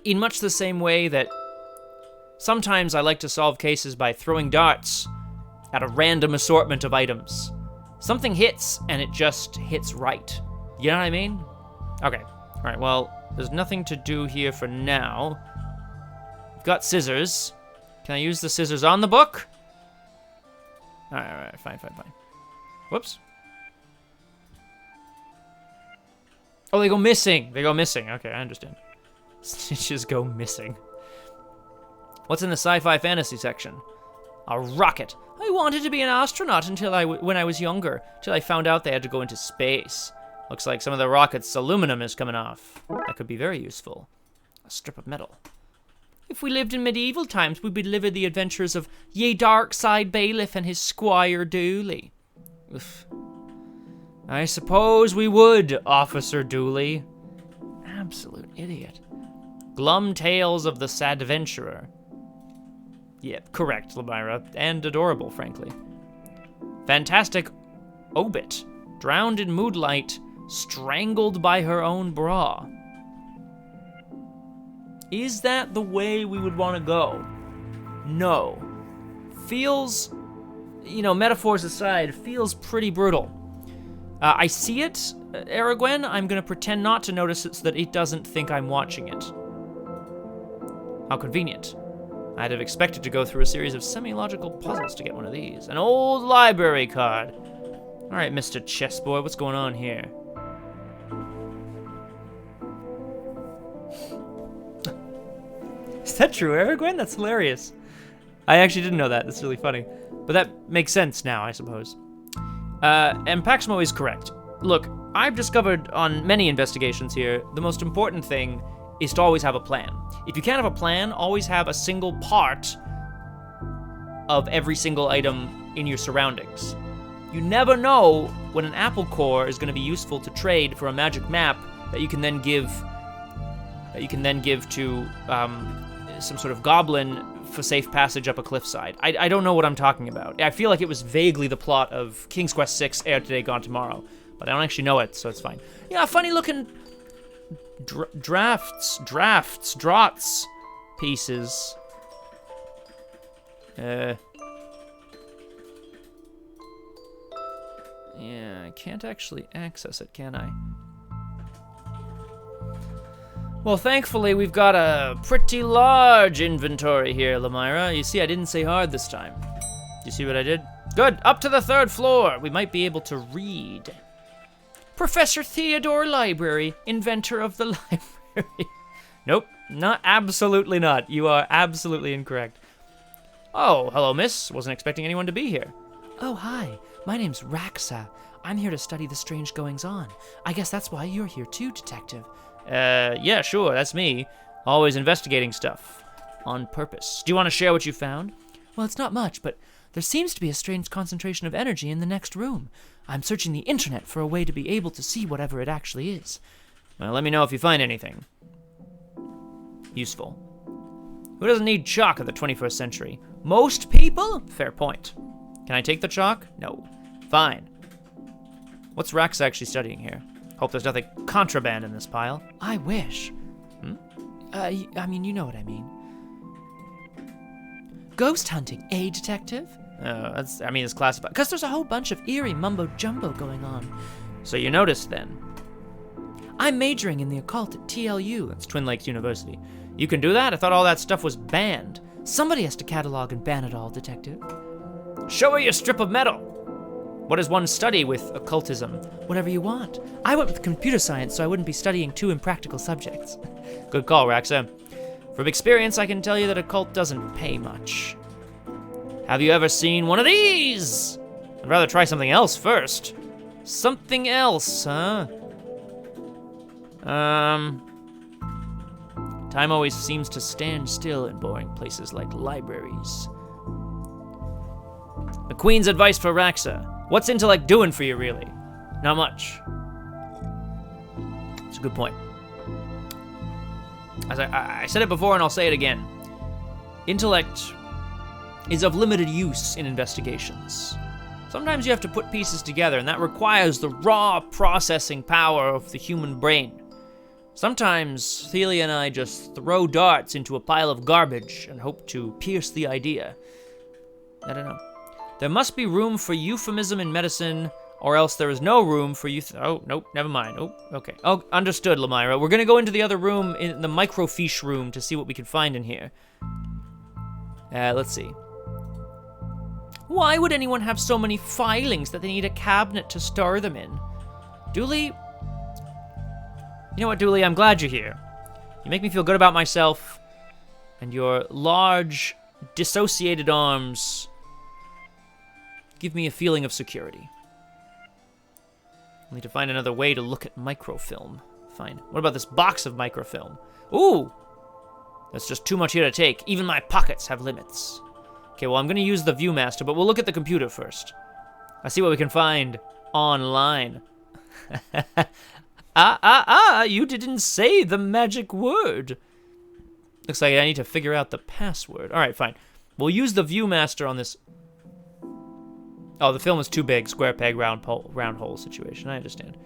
in much the same way that sometimes I like to solve cases by throwing darts at a random assortment of items. Something hits, and it just hits right. You know what I mean? Okay, all right, well, there's nothing to do here for now. I've got scissors. Can I use the scissors on the book? All right, fine. Whoops. Oh, they go missing. Okay, I understand. Stitches go missing. What's in the sci-fi fantasy section? A rocket. I wanted to be an astronaut when I was younger, till I found out they had to go into space. Looks like some of the rocket's aluminum is coming off. That could be very useful. A strip of metal. If we lived in medieval times, we'd be living the adventures of ye Darkside bailiff and his squire Dooley. Oof. I suppose we would, Officer Dooley. Absolute idiot. Glum tales of the sad adventurer. Yep, correct, Lamira, and adorable, frankly. Fantastic obit. Drowned in moonlight, strangled by her own bra. Is that the way we would want to go? No. Feels, metaphors aside, feels pretty brutal. I see it, Aragwen. I'm going to pretend not to notice it so that it doesn't think I'm watching it. How convenient. I'd have expected to go through a series of semi-logical puzzles to get one of these. An old library card. All right, Mr. Chessboy, what's going on here? Is that true, Aragwen? That's hilarious. I actually didn't know that. That's really funny. But that makes sense now, I suppose. And Paxmo is correct. Look, I've discovered on many investigations here, the most important thing is to always have a plan. If you can't have a plan, always have a single part of every single item in your surroundings. You never know when an apple core is going to be useful to trade for a magic map that you can then give to some sort of goblin for safe passage up a cliffside. I don't know what I'm talking about. I feel like it was vaguely the plot of King's Quest VI, Air Today, Gone Tomorrow, but I don't actually know it, so it's fine. Yeah, funny looking draughts pieces. Yeah, I can't actually access it, can I? Well, thankfully, we've got a pretty large inventory here, Lamira. You see, I didn't say hard this time. You see what I did? Good, up to the 3rd floor. We might be able to read. Professor Theodore Library, inventor of the library. Nope, absolutely not. You are absolutely incorrect. Oh, hello, miss. Wasn't expecting anyone to be here. Oh, hi. My name's Raxa. I'm here to study the strange goings-on. I guess that's why you're here too, Detective. Yeah, sure, that's me. Always investigating stuff. On purpose. Do you want to share what you found? Well, it's not much, but there seems to be a strange concentration of energy in the next room. I'm searching the internet for a way to be able to see whatever it actually is. Well, let me know if you find anything useful. Who doesn't need chalk in the 21st century? Most people? Fair point. Can I take the chalk? No. Fine. What's Rax actually studying here? Hope there's nothing contraband in this pile. I wish. I mean, you know what I mean. Ghost hunting, eh, Detective? It's classified. Because there's a whole bunch of eerie mumbo-jumbo going on. So you noticed then? I'm majoring in the occult at TLU. That's Twin Lakes University. You can do that? I thought all that stuff was banned. Somebody has to catalog and ban it all, Detective. Show her your strip of metal. What does one study with occultism? Whatever you want. I went with computer science so I wouldn't be studying too impractical subjects. Good call, Raxa. From experience, I can tell you that occult doesn't pay much. Have you ever seen one of these? I'd rather try something else first. Something else, huh? Time always seems to stand still in boring places like libraries. The Queen's advice for Raxa. What's intellect doing for you, really? Not much. It's a good point. As I said it before and I'll say it again. Intellect is of limited use in investigations. Sometimes you have to put pieces together, and that requires the raw processing power of the human brain. Sometimes Thelia and I just throw darts into a pile of garbage and hope to pierce the idea. I don't know. There must be room for euphemism in medicine, or else there is no room for oh, nope, never mind. Oh, okay. Oh, understood, Lamira. We're gonna go into the other room, in the microfiche room, to see what we can find in here. Let's see. Why would anyone have so many filings that they need a cabinet to store them in? Dooley? You know what, Dooley? I'm glad you're here. You make me feel good about myself, and your large, dissociated arms give me a feeling of security. I need to find another way to look at microfilm. Fine. What about this box of microfilm? Ooh! That's just too much here to take. Even my pockets have limits. Okay, well, I'm going to use the Viewmaster, but we'll look at the computer first. Let's see what we can find online. You didn't say the magic word. Looks like I need to figure out the password. All right, fine. We'll use the Viewmaster on this. Oh, the film is too big. Square peg, round hole situation. I understand.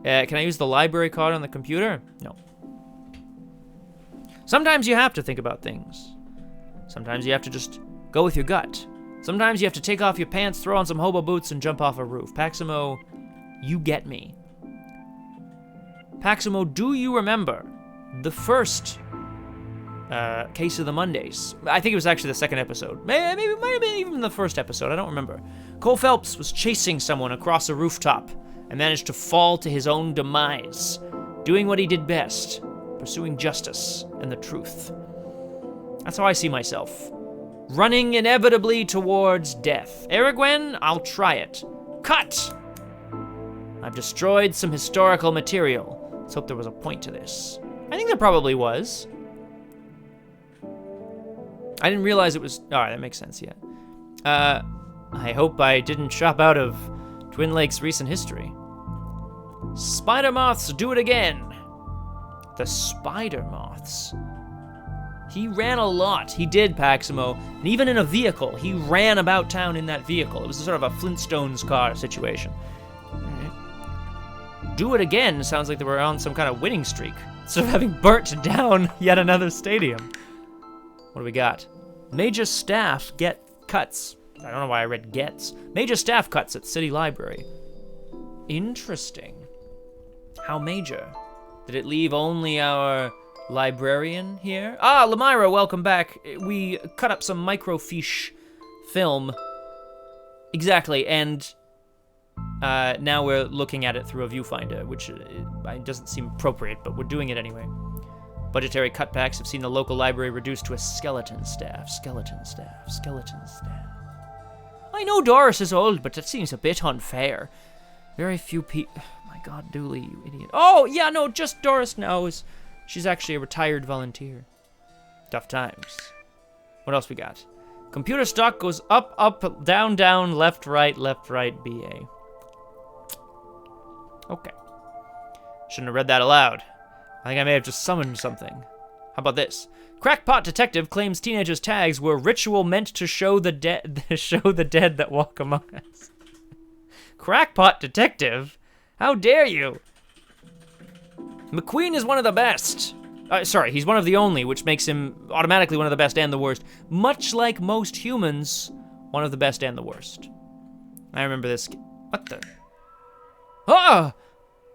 Can I use the library card on the computer? No. Sometimes you have to think about things. Sometimes you have to just go with your gut. Sometimes you have to take off your pants, throw on some hobo boots, and jump off a roof. Paximo, you get me. Paximo, do you remember the first Case of the Mondays? I think it was actually the second episode. Maybe it might have been even the first episode. I don't remember. Cole Phelps was chasing someone across a rooftop and managed to fall to his own demise, doing what he did best, pursuing justice and the truth. That's how I see myself. Running inevitably towards death. Aragwen, I'll try it. Cut! I've destroyed some historical material. Let's hope there was a point to this. I think there probably was. I didn't realize it was... Alright, that makes sense, yeah. I hope I didn't chop out of Twin Lakes' recent history. Spider moths do it again. The spider moths. He ran a lot. He did, Paximo. And even in a vehicle, he ran about town in that vehicle. It was sort of a Flintstones car situation. Right. Do it again sounds like they were on some kind of winning streak. Instead of having burnt down yet another stadium. What do we got? Major staff get cuts. I don't know why I read gets. Major staff cuts at City Library. Interesting. How major? Did it leave only our librarian here? Ah, Lamira, welcome back. We cut up some microfiche film. Exactly, and now we're looking at it through a viewfinder, which doesn't seem appropriate, but we're doing it anyway. Budgetary cutbacks have seen the local library reduced to a skeleton staff. Skeleton staff. Skeleton staff. I know Doris is old, but that seems a bit unfair. Very few people... My God, Dooley, you idiot. Oh, yeah, no, just Doris knows. She's actually a retired volunteer. Tough times. What else we got? Computer stock goes up, up, down, down, left, right, BA. Okay. Shouldn't have read that aloud. I think I may have just summoned something. How about this? Crackpot detective claims teenagers' tags were ritual meant to show the dead that walk among us. Crackpot detective? How dare you? McQueen is one of the best. Sorry, he's one of the only, which makes him automatically one of the best and the worst. Much like most humans, one of the best and the worst. I remember this. What the? Ah!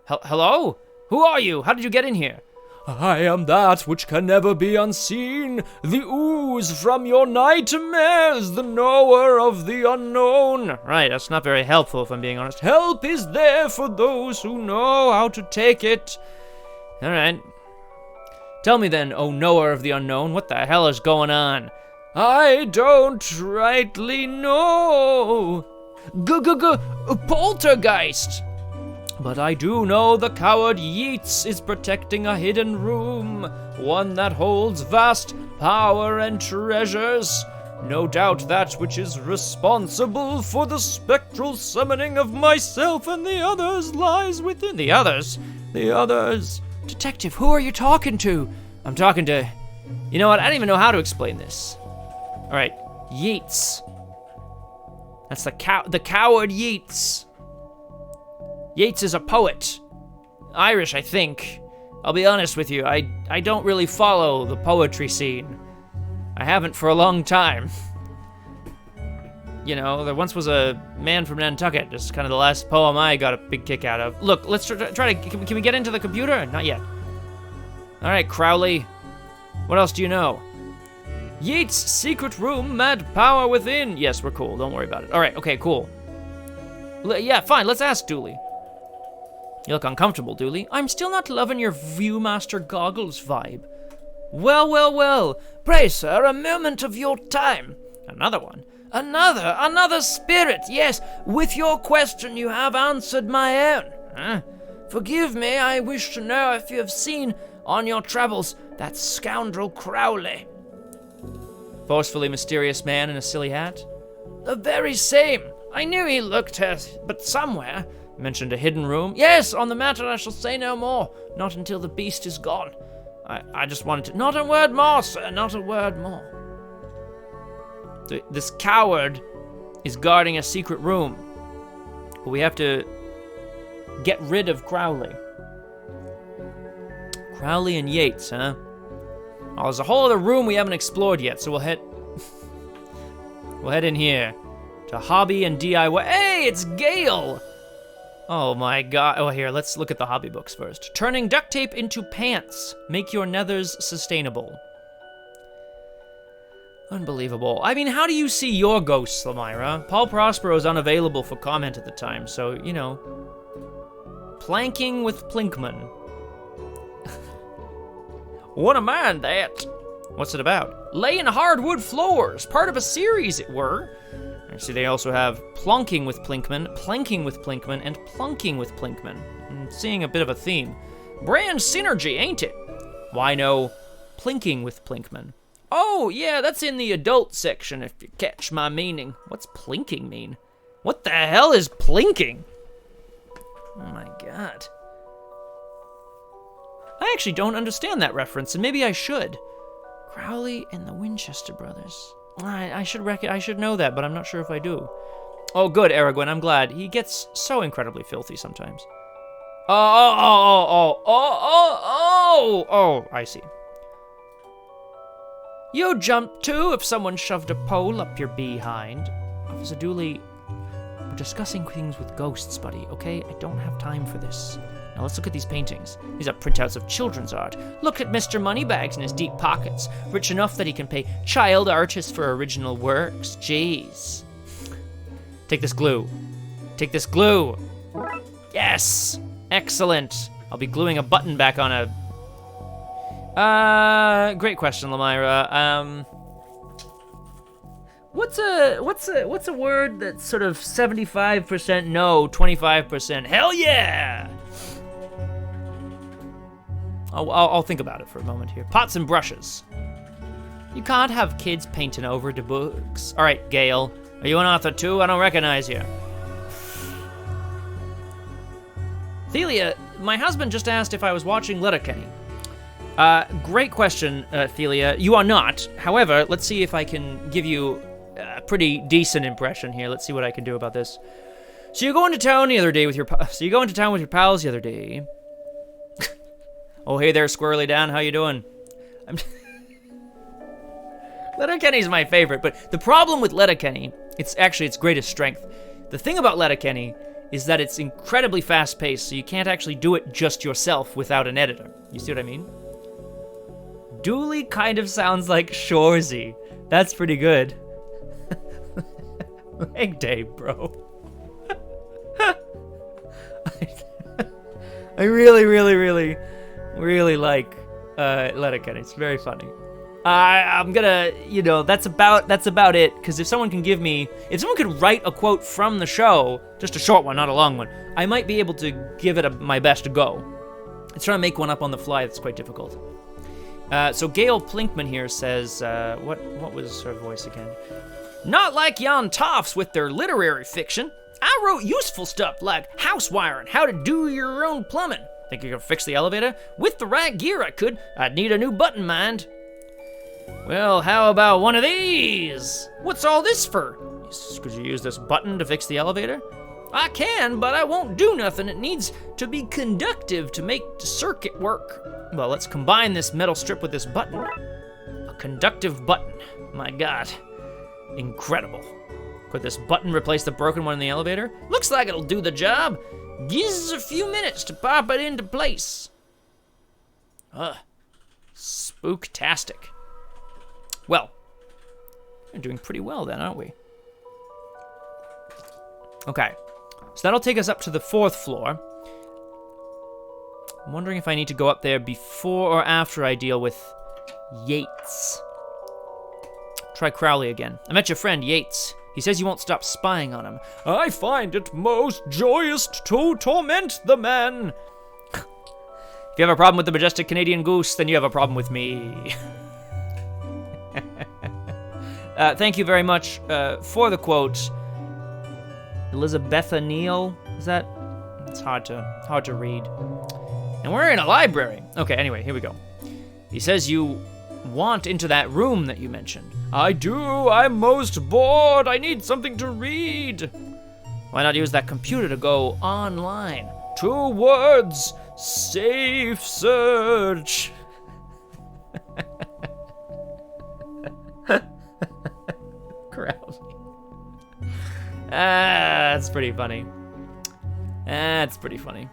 Hello? Who are you? How did you get in here? I am that which can never be unseen, the ooze from your nightmares, the knower of the unknown. Right, that's not very helpful if I'm being honest. Help is there for those who know how to take it. All right. Tell me then, O knower of the unknown, what the hell is going on? I don't rightly know. Poltergeist. But I do know the coward Yeats is protecting a hidden room, one that holds vast power and treasures. No doubt that which is responsible for the spectral summoning of myself and the others lies within. The others? The others. Detective, who are you talking to? I'm talking to... You know what? I don't even know how to explain this. All right. Yeats. That's the coward Yeats. Yeats is a poet. Irish, I think. I'll be honest with you, I don't really follow the poetry scene. I haven't for a long time. You know, there once was a man from Nantucket. This is kind of the last poem I got a big kick out of. Look, let's try to, can we get into the computer? Not yet. All right, Crowley. What else do you know? Yeats' secret room, mad power within. Yes, we're cool, don't worry about it. All right, okay, cool. Yeah, fine, let's ask Dooley. You look uncomfortable, Dooley. I'm still not loving your Viewmaster goggles vibe. Well, well, well. Pray, sir, a moment of your time. Another one. Another spirit, yes. With your question, you have answered my own. Huh? Forgive me, I wish to know if you have seen on your travels that scoundrel Crowley. Forcefully mysterious man in a silly hat? The very same. I knew he looked here, but somewhere. Mentioned a hidden room? Yes, on the matter I shall say no more. Not until the beast is gone. I just wanted to... Not a word more, sir, not a word more. This coward is guarding a secret room. But we have to get rid of Crowley. Crowley and Yeats, huh? Oh, there's a whole other room we haven't explored yet, so we'll head in here to hobby and DIY. Hey, it's Gale! Oh my god. Oh, here, let's look at the hobby books first. Turning duct tape into pants. Make your nethers sustainable. Unbelievable. I mean, how do you see your ghosts, Lamira? Paul Prospero's unavailable for comment at the time, so, you know. Planking with Plinkman. Wouldn't mind that. What's it about? Laying hardwood floors. Part of a series, it were. I see they also have plonking with Plinkman, planking with Plinkman, and plunking with Plinkman. I'm seeing a bit of a theme. Brand synergy, ain't it? Why no plinking with Plinkman? Oh, yeah, that's in the adult section, if you catch my meaning. What's plinking mean? What the hell is plinking? Oh my god. I actually don't understand that reference, and maybe I should. Crowley and the Winchester brothers. I should know that, but I'm not sure if I do. Oh, good, Aragorn, I'm glad. He gets so incredibly filthy sometimes. Oh, I see. You'd jump too if someone shoved a pole up your behind. Officer Dooley, we're discussing things with ghosts, buddy, okay? I don't have time for this. Now let's look at these paintings. These are printouts of children's art. Look at Mr. Moneybags in his deep pockets. Rich enough that he can pay child artists for original works. Jeez. Take this glue. Take this glue. Yes! Excellent. I'll be gluing a button back on a... great question, Lamira. What's a word that's sort of 75% no, 25% hell yeah? I'll think about it for a moment here. Pots and brushes. You can't have kids painting over the books. All right, Gale. Are you an author too? I don't recognize you. Thelia, my husband just asked if I was watching Letterkenny. Great question, Thelia. You are not. However, let's see if I can give you a pretty decent impression here. Let's see what I can do about this. So you go into town the other day with your pals the other day. Oh, hey there, Squirrely Dan. How you doing? Letterkenny's my favorite, but the problem with Letterkenny, it's its greatest strength. The thing about Letterkenny is that it's incredibly fast-paced, so you can't actually do it just yourself without an editor. You see what I mean? Dooley kind of sounds like Shorzy. That's pretty good. Leg day, bro. I really like Letterkenny. It's very funny. I'm gonna, that's about it. Because if someone could write a quote from the show, just a short one, not a long one, I might be able to give it my best go. It's trying to make one up on the fly. That's quite difficult. So Gail Plinkman here says, what was her voice again? Not like yon toffs with their literary fiction. I wrote useful stuff like house wiring, how to do your own plumbing. Think you can fix the elevator? With the right gear I could. I'd need a new button, mind. Well, how about one of these? What's all this for? Could you use this button to fix the elevator? I can, but I won't do nothing. It needs to be conductive to make the circuit work. Well, let's combine this metal strip with this button. A conductive button. My God. Incredible. Could this button replace the broken one in the elevator? Looks like it'll do the job. Gives us a few minutes to pop it into place. Spooktastic. Well, we're doing pretty well then, aren't we? Okay, so that'll take us up to the 4th floor. I'm wondering if I need to go up there before or after I deal with Yates. Try Crowley again. I met your friend Yates. He says you won't stop spying on him. I find it most joyous to torment the man. If you have a problem with the majestic Canadian goose, then you have a problem with me. Thank you very much for the quote. Elizabetha Neal, is that? It's hard to read. And we're in a library. Okay, anyway, here we go. He says you want into that room that you mentioned. I do, I'm most bored. I need something to read. Why not use that computer to go online? 2 words, safe search. Crowley. That's pretty funny. That's pretty funny.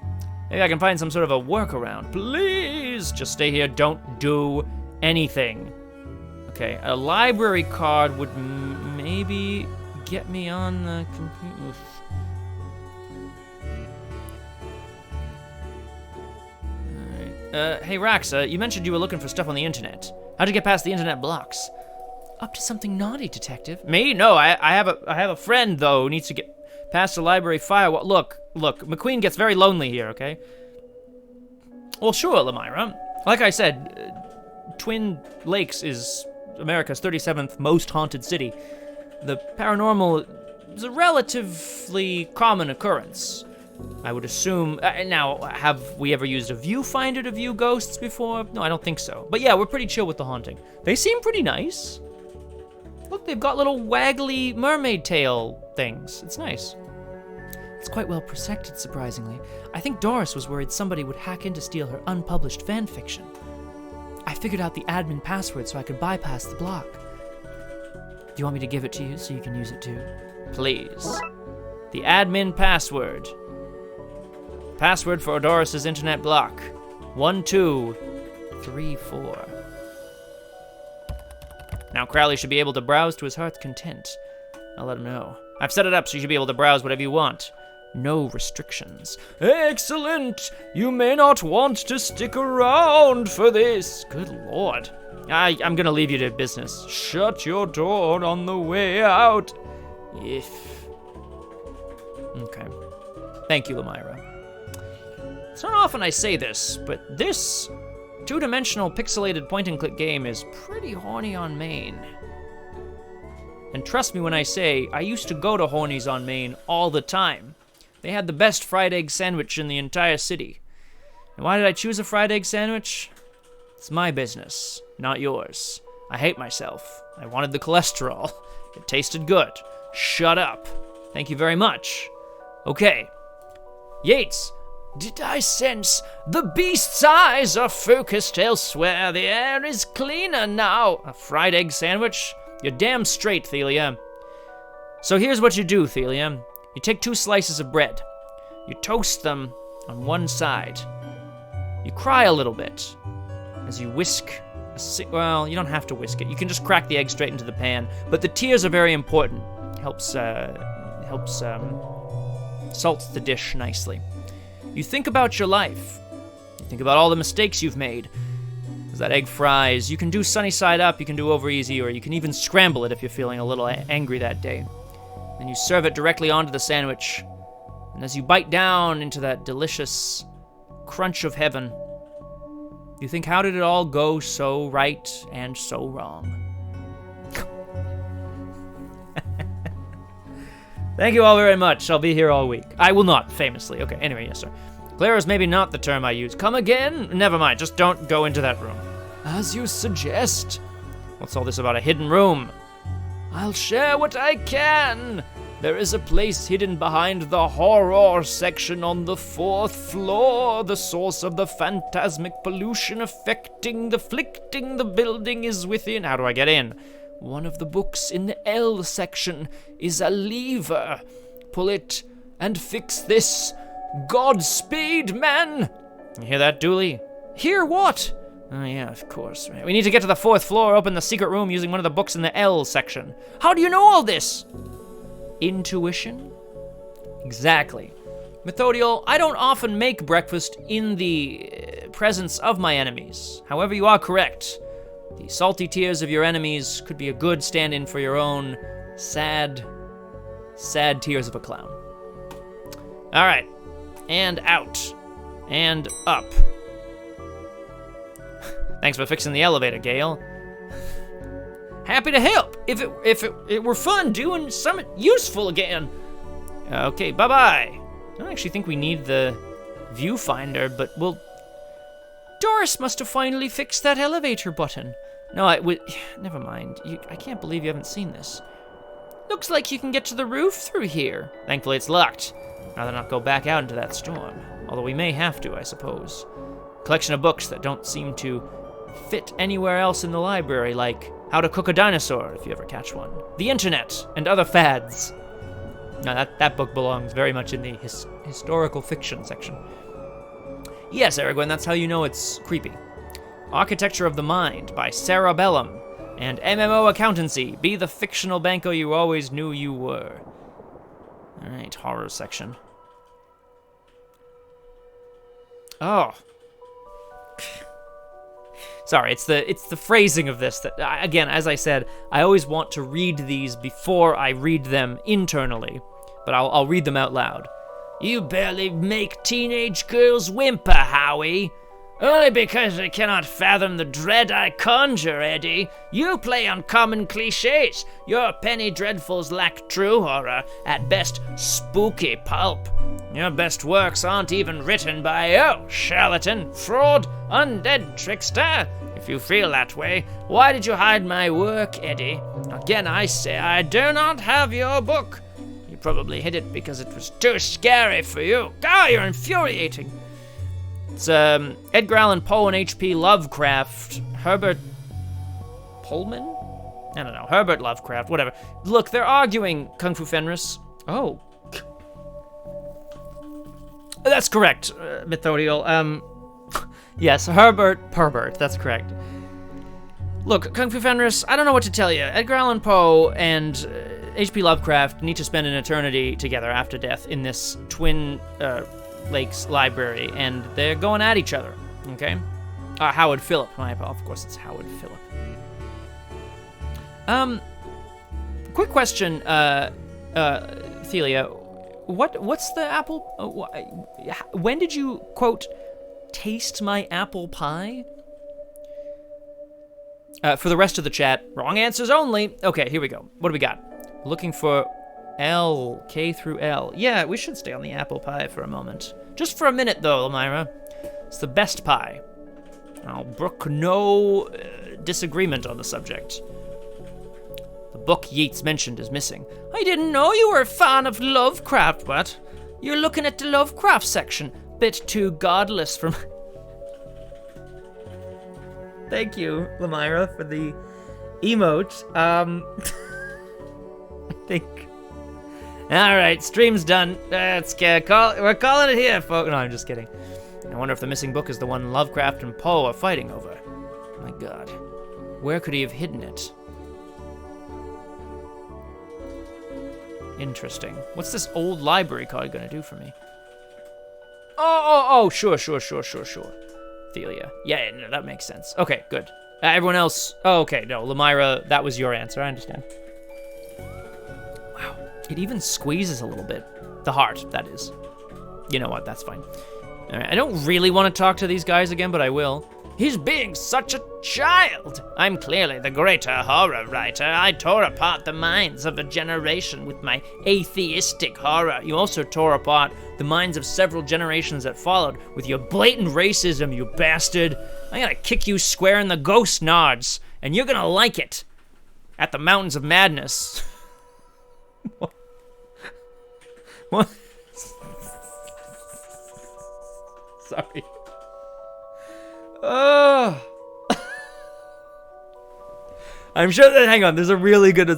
Maybe I can find some sort of a workaround. Please, just stay here. Don't do anything. Okay, a library card would maybe get me on the computer. Alright. Hey, Raxa, you mentioned you were looking for stuff on the internet. How'd you get past the internet blocks? Up to something naughty, Detective. Me? No, I have a friend though who needs to get past the library firewall. Look, McQueen gets very lonely here, okay? Well, sure, Lemira. Like I said, Twin Lakes is America's 37th most haunted city. The paranormal is a relatively common occurrence. I would assume. Now, have we ever used a viewfinder to view ghosts before? No, I don't think so. But yeah, we're pretty chill with the haunting. They seem pretty nice. Look, they've got little waggly mermaid tail things. It's nice. It's quite well protected, surprisingly. I think Doris was worried somebody would hack in to steal her unpublished fan fiction. I figured out the admin password so I could bypass the block. Do you want me to give it to you so you can use it too? Please. The admin password. Password for Doris's internet block. 1234. Now Crowley should be able to browse to his heart's content. I'll let him know. I've set it up so you should be able to browse whatever you want. No restrictions. Excellent! You may not want to stick around for this. Good lord. I'm gonna leave you to business. Shut your door on the way out. If... Okay. Thank you, Lemira. It's not often I say this, but this two-dimensional pixelated point-and-click game is pretty horny on Main. And trust me when I say, I used to go to Hornies on Main all the time. They had the best fried egg sandwich in the entire city. And why did I choose a fried egg sandwich? It's my business, not yours. I hate myself. I wanted the cholesterol. It tasted good. Shut up. Thank you very much. Okay. Yates, did I sense the beast's eyes are focused elsewhere? The air is cleaner now. A fried egg sandwich? You're damn straight, Thelia. So here's what you do, Thelia. You take 2 slices of bread. You toast them on one side. You cry a little bit as you whisk. Well, you don't have to whisk it. You can just crack the egg straight into the pan. But the tears are very important. Helps salts the dish nicely. You think about your life. You think about all the mistakes you've made. As that egg fries, you can do sunny side up, you can do over easy, or you can even scramble it if you're feeling a little angry that day. Then you serve it directly onto the sandwich. And as you bite down into that delicious crunch of heaven, you think, how did it all go so right and so wrong? Thank you all very much. I'll be here all week. I will not, famously. Okay, anyway, yes, sir. Clear is maybe not the term I use. Come again? Never mind, just don't go into that room. As you suggest. What's all this about a hidden room? I'll share what I can. There is a place hidden behind the horror section on the 4th floor. The source of the phantasmic pollution affecting the building is within. How do I get in? One of the books in the L section is a lever. Pull it and fix this. Godspeed, man! You hear that, Dooley? Hear what? Oh, yeah, of course. We need to get to the 4th floor, open the secret room using one of the books in the L section. How do you know all this? Intuition? Exactly. Methodiel, I don't often make breakfast in the presence of my enemies. However, you are correct. The salty tears of your enemies could be a good stand-in for your own sad tears of a clown. All right, and out, and up. Thanks for fixing the elevator, Gale. Happy to help. If it were fun doing something useful again. Okay, bye-bye. I don't actually think we need the viewfinder, but we'll... Doris must have finally fixed that elevator button. No, never mind. I can't believe you haven't seen this. Looks like you can get to the roof through here. Thankfully, it's locked. Rather not go back out into that storm. Although we may have to, I suppose. Collection of books that don't seem to fit anywhere else in the library, like How to Cook a Dinosaur, if you ever catch one. The Internet, and other fads. Now, that book belongs very much in the historical fiction section. Yes, Aragorn, that's how you know it's creepy. Architecture of the Mind by Sarah Bellum, and MMO Accountancy, be the fictional banker you always knew you were. All right, horror section. Oh. Sorry, it's the phrasing of this that, again, as I said, I always want to read these before I read them internally, but I'll read them out loud. You barely make teenage girls whimper, Howie. Only because I cannot fathom the dread I conjure, Eddie. You play on common cliches. Your penny dreadfuls lack true horror, at best spooky pulp. Your best works aren't even written by, charlatan, fraud, undead trickster. If you feel that way, why did you hide my work, Eddie? Again, I say I do not have your book. You probably hid it because it was too scary for you. Ah, you're infuriating. It's Edgar Allan Poe and H.P. Lovecraft. Herbert Pullman? I don't know. Herbert Lovecraft, whatever. Look, they're arguing, Kung Fu Fenris. Oh. That's correct, Methodiel. Yes, Herbert, that's correct. Look, Kung Fu Fenris, I don't know what to tell you. Edgar Allan Poe and H.P. Lovecraft need to spend an eternity together after death in this twin Lakes library, and they're going at each other, okay? Howard Phillip, of course it's Howard Phillip. Quick question, Thelia, what's the apple, when did you, quote, taste my apple pie? For the rest of the chat, wrong answers only. Okay, here we go. What do we got? Looking for L, K through L. Yeah, we should stay on the apple pie for a moment. Just for a minute, though, Elmira. It's the best pie. I'll brook no disagreement on the subject. The book Yeats mentioned is missing. I didn't know you were a fan of Lovecraft, what? You're looking at the Lovecraft section. Bit too godless for... Thank you, Lamira, for the emote. I think... Alright, stream's done. We're calling it here, folks. No, I'm just kidding. I wonder if the missing book is the one Lovecraft and Poe are fighting over. My god. Where could he have hidden it? Interesting. What's this old library card gonna do for me? Oh, sure. Thelia. Yeah, no, that makes sense. Okay, good. Everyone else... Oh, okay, no, Lamira, that was your answer, I understand. Wow, it even squeezes a little bit. The heart, that is. You know what, that's fine. All right, I don't really want to talk to these guys again, but I will. He's being such a child. I'm clearly the greater horror writer. I tore apart the minds of a generation with my atheistic horror. You also tore apart the minds of several generations that followed with your blatant racism, you bastard. I'm gonna kick you square in the ghost nards and you're gonna like it. At the Mountains of Madness. What? Sorry. I'm sure that, hang on, there's a really good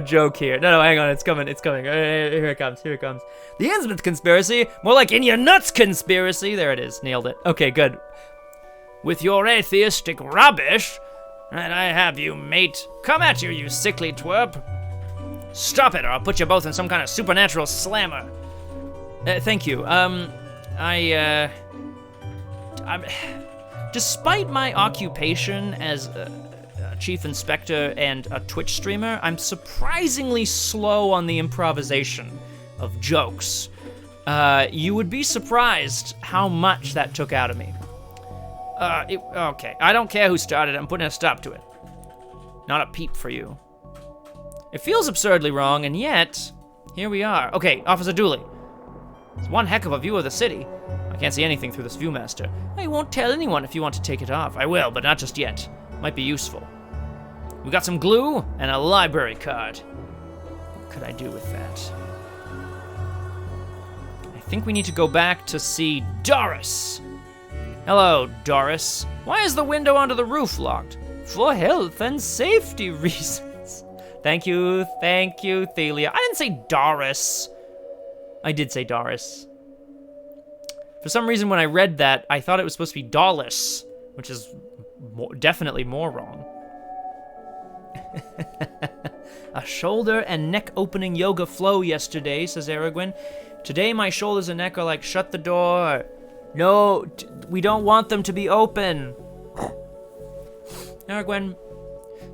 joke here. No, hang on, it's coming. Here it comes. The Innsmouth conspiracy, more like in your nuts conspiracy. There it is, nailed it. Okay, good. With your atheistic rubbish, and I have you, mate. Come at you, you sickly twerp. Stop it, or I'll put you both in some kind of supernatural slammer. Thank you. Despite my occupation as a chief inspector and a Twitch streamer, I'm surprisingly slow on the improvisation of jokes. You would be surprised how much that took out of me. Okay, I don't care who started it, I'm putting a stop to it. Not a peep for you. It feels absurdly wrong, and yet, here we are. Okay, Officer Dooley. It's one heck of a view of the city. I can't see anything through this Viewmaster. I won't tell anyone if you want to take it off. I will, but not just yet. Might be useful. We got some glue and a library card. What could I do with that? I think we need to go back to see Doris. Hello, Doris. Why is the window onto the roof locked? For health and safety reasons. Thank you, Thalia. I didn't say Doris. I did say Doris. For some reason, when I read that, I thought it was supposed to be Dollis, which is definitely more wrong. A shoulder and neck opening yoga flow yesterday, says Aragorn. Today my shoulders and neck are like, shut the door. No, we don't want them to be open. Aragorn,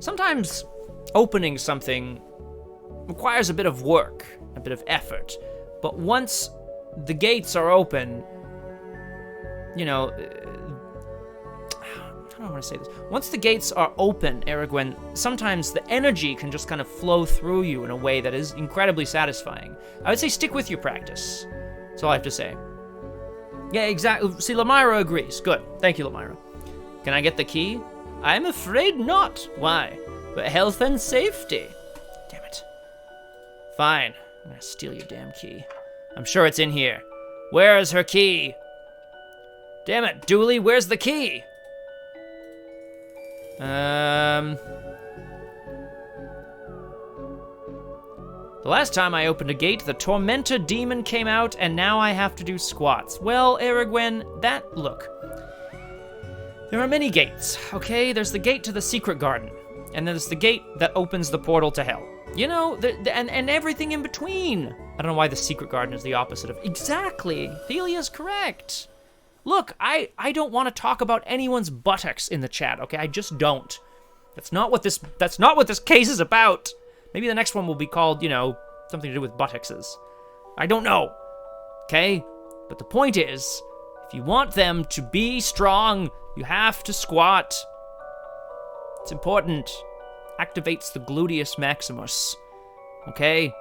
sometimes opening something requires a bit of work, a bit of effort. But once the gates are open, you know, I don't want to say this. Once the gates are open, Aragorn, sometimes the energy can just kind of flow through you in a way that is incredibly satisfying. I would say stick with your practice. That's all I have to say. Yeah, exactly. See, Lamira agrees. Good. Thank you, Lamira. Can I get the key? I'm afraid not. Why? But health and safety. Damn it. Fine. I'm gonna steal your damn key. I'm sure it's in here. Where is her key? Damn it, Dooley, where's the key? The last time I opened a gate, the Tormentor demon came out, and now I have to do squats. Well, Aragorn, look. There are many gates, okay? There's the gate to the secret garden, and there's the gate that opens the portal to hell. You know, and everything in between. I don't know why the secret garden is the opposite of... Exactly, Thelia's correct. Look, I don't want to talk about anyone's buttocks in the chat, okay? I just don't. That's not what this case is about. Maybe the next one will be called, you know, something to do with buttocks. I don't know, okay? But the point is, if you want them to be strong, you have to squat. It's important. Activates the gluteus maximus, okay?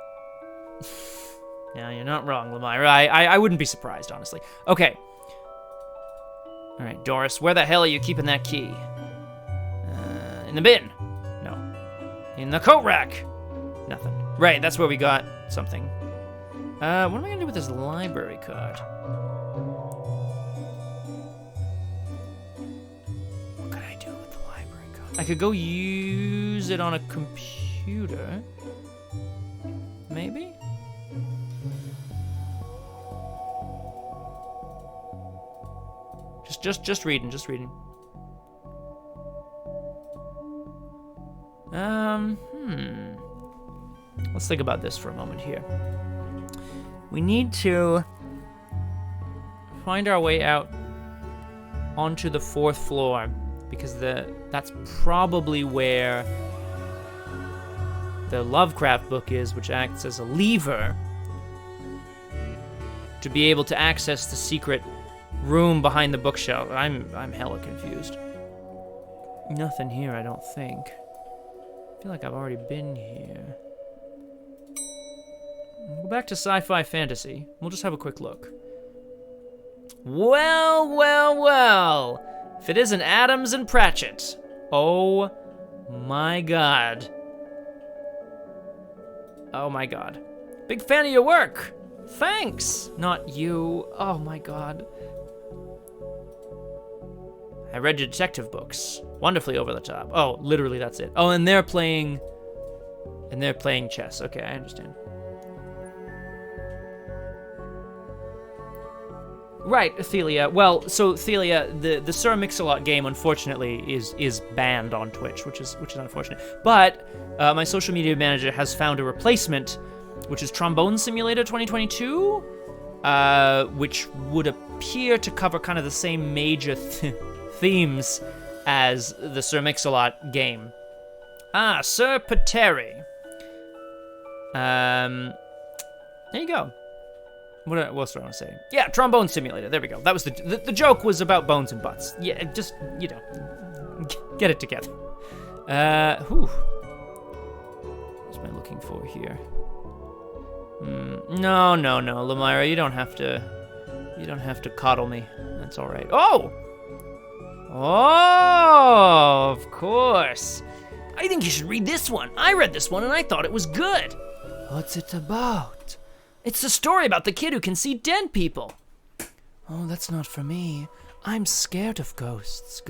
Yeah, you're not wrong, Lamira. I wouldn't be surprised, honestly. Okay. All right, Doris, where the hell are you keeping that key? In the bin? No. In the coat rack? Nothing. Right, that's where we got something. What am I gonna do with this library card? What could I do with the library card? I could go use it on a computer. Maybe? Just reading. Let's think about this for a moment here. We need to find our way out onto the 4th floor, because that's probably where the Lovecraft book is, which acts as a lever to be able to access the secret room behind the bookshelf. I'm hella confused. Nothing here, I don't think. I feel like I've already been here. We'll go back to sci-fi fantasy. We'll just have a quick look. Well. If it isn't Adams and Pratchett. Oh My God. Oh my God. Big fan of your work. Thanks. Not you. Oh my God. I read your detective books. Wonderfully over the top. Oh, literally that's it. Oh, and they're playing chess. Okay, I understand. Right, Thelia. Well, so Thelia, the Sir Mix-a-Lot game, unfortunately, is banned on Twitch, which is unfortunate. But my social media manager has found a replacement, which is Trombone Simulator 2022, which would appear to cover kind of the same major themes as the Sir Mix-a-Lot game. Ah, Sir Pateri. There you go. What else do I want to say? Yeah, Trombone Simulator. There we go. That was the joke was about bones and butts. Yeah, just, you know, get it together. Whew. What am I looking for here? No, Lamira, you don't have to coddle me. That's all right. Oh, of course. I think you should read this one. I read this one and I thought it was good. What's it about? It's the story about the kid who can see dead people. Oh, that's not for me. I'm scared of ghosts.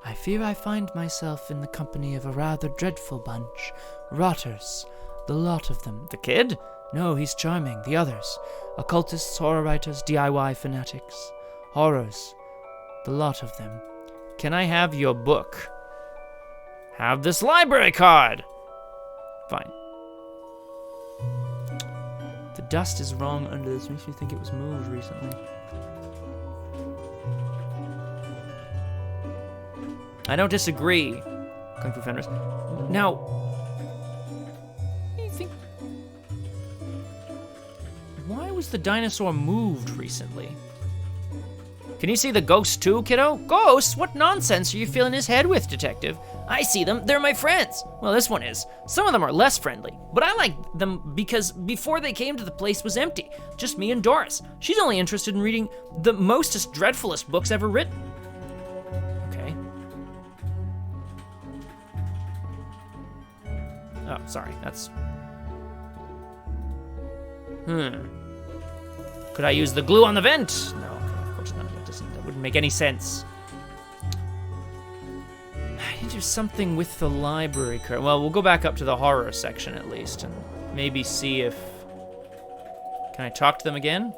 I fear I find myself in the company of a rather dreadful bunch. Rotters. The lot of them. The kid? No, he's charming. The others. Occultists, horror writers, DIY fanatics. Horrors. The lot of them. Can I have your book? Have this library card. Fine. The dust is wrong under this. Makes me think it was moved recently. I don't disagree, Kung Fu Fenris. Now, you think... Why was the dinosaur moved recently? Can you see the ghosts too, kiddo? Ghosts? What nonsense are you filling his head with, detective? I see them. They're my friends. Well, this one is. Some of them are less friendly, but I like them because before they came to the place was empty. Just me and Doris. She's only interested in reading the mostest dreadfulest books ever written. Okay. Oh, sorry. That's... Could I use the glue on the vent? No, of course not. That wouldn't make any sense. I need to do something with the library card. Well, we'll go back up to the horror section at least and maybe see if... Can I talk to them again?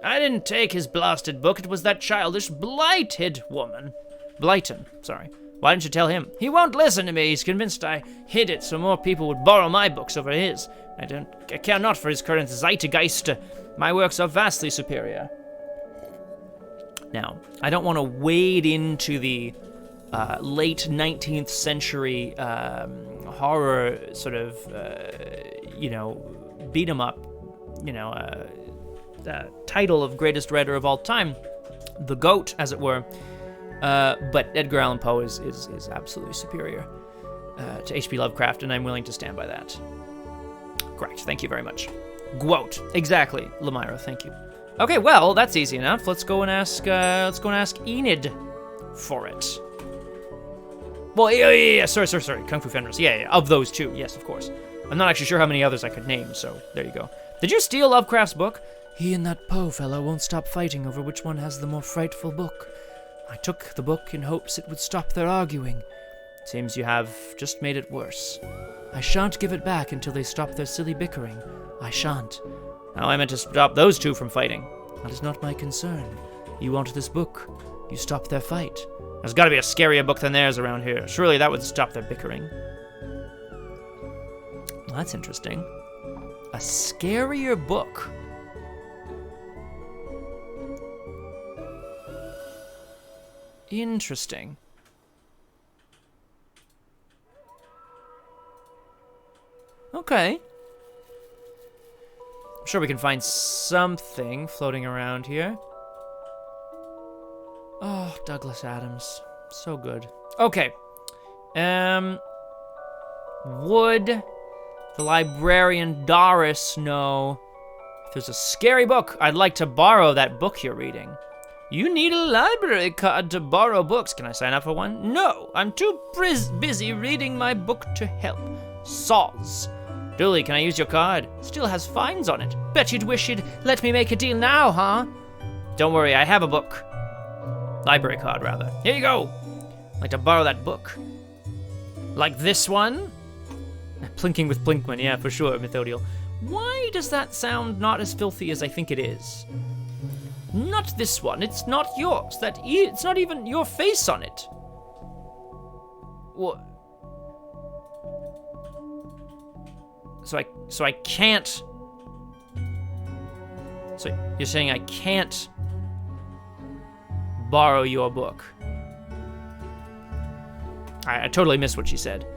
I didn't take his blasted book. It was that childish, blighted woman. Blyton, sorry. Why didn't you tell him? He won't listen to me. He's convinced I hid it so more people would borrow my books over his. I care not for his current zeitgeist. My works are vastly superior. Now, I don't want to wade into the late 19th century horror sort of, beat 'em up, title of greatest writer of all time, the GOAT, as it were. But Edgar Allan Poe is absolutely superior to H.P. Lovecraft, and I'm willing to stand by that. Correct. Thank you very much. GWOAT. Exactly, Lamira. Thank you. Okay, well, that's easy enough. Let's go and ask Enid for it. Well, yeah. Sorry. Kung Fu Fenris. Yeah. Of those two, yes, of course. I'm not actually sure how many others I could name, so there you go. Did you steal Lovecraft's book? He and that Poe fellow won't stop fighting over which one has the more frightful book. I took the book in hopes it would stop their arguing. Seems you have just made it worse. I shan't give it back until they stop their silly bickering. I shan't. Now I meant to stop those two from fighting. That is not my concern. You want this book. You stop their fight. There's got to be a scarier book than theirs around here. Surely that would stop their bickering. Well, that's interesting. A scarier book. Interesting. Okay. I'm sure we can find something floating around here. Oh, Douglas Adams. So good. Okay. Would the librarian Doris know if there's a scary book? I'd like to borrow that book you're reading. You need a library card to borrow books. Can I sign up for one? No, I'm too busy reading my book to help. Soz. Dooley, can I use your card? Still has fines on it. Bet you'd wish you'd let me make a deal now, huh? Don't worry, I have a book. Library card, rather. Here you go. I'd like to borrow that book. Like this one? Plinking with Blinkman, yeah, for sure, Methodiel. Why does that sound not as filthy as I think it is? Not this one, it's not yours. It's not even your face on it. What? So I can't... So you're saying I can't borrow your book? I totally missed what she said.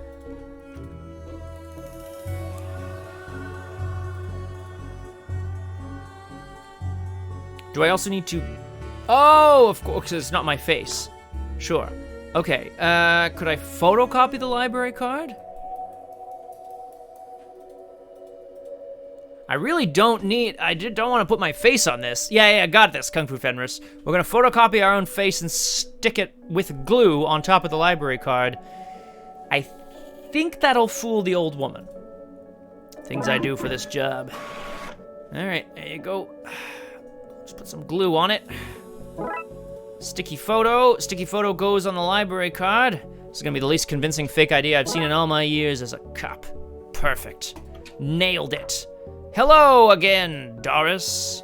Do I also need to... Oh, of course, it's not my face. Sure. Okay, could I photocopy the library card? I really don't need... I don't want to put my face on this. Yeah, got this, Kung Fu Fenris. We're gonna photocopy our own face and stick it with glue on top of the library card. I think that'll fool the old woman. Things I do for this job. All right, there you go. Just put some glue on it. Sticky photo. Sticky photo goes on the library card. This is gonna be the least convincing fake ID I've seen in all my years as a cop. Perfect. Nailed it. Hello again, Doris.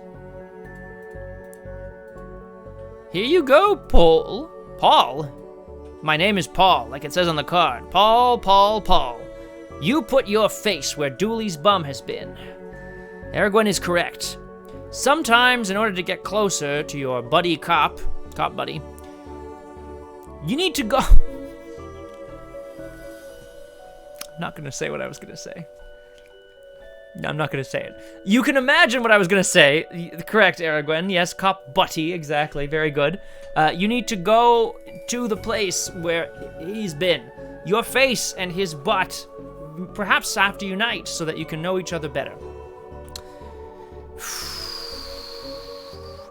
Here you go, Paul. Paul? My name is Paul, like it says on the card. Paul. You put your face where Dooley's bum has been. Aragwen is correct. Sometimes, in order to get closer to your buddy cop buddy, you need to go... I'm not gonna say what I was gonna say. No, I'm not gonna say it. You can imagine what I was gonna say. Correct, Aragwen. Yes, cop butty, exactly, very good. You need to go to the place where he's been. Your face and his butt perhaps have to unite so that you can know each other better.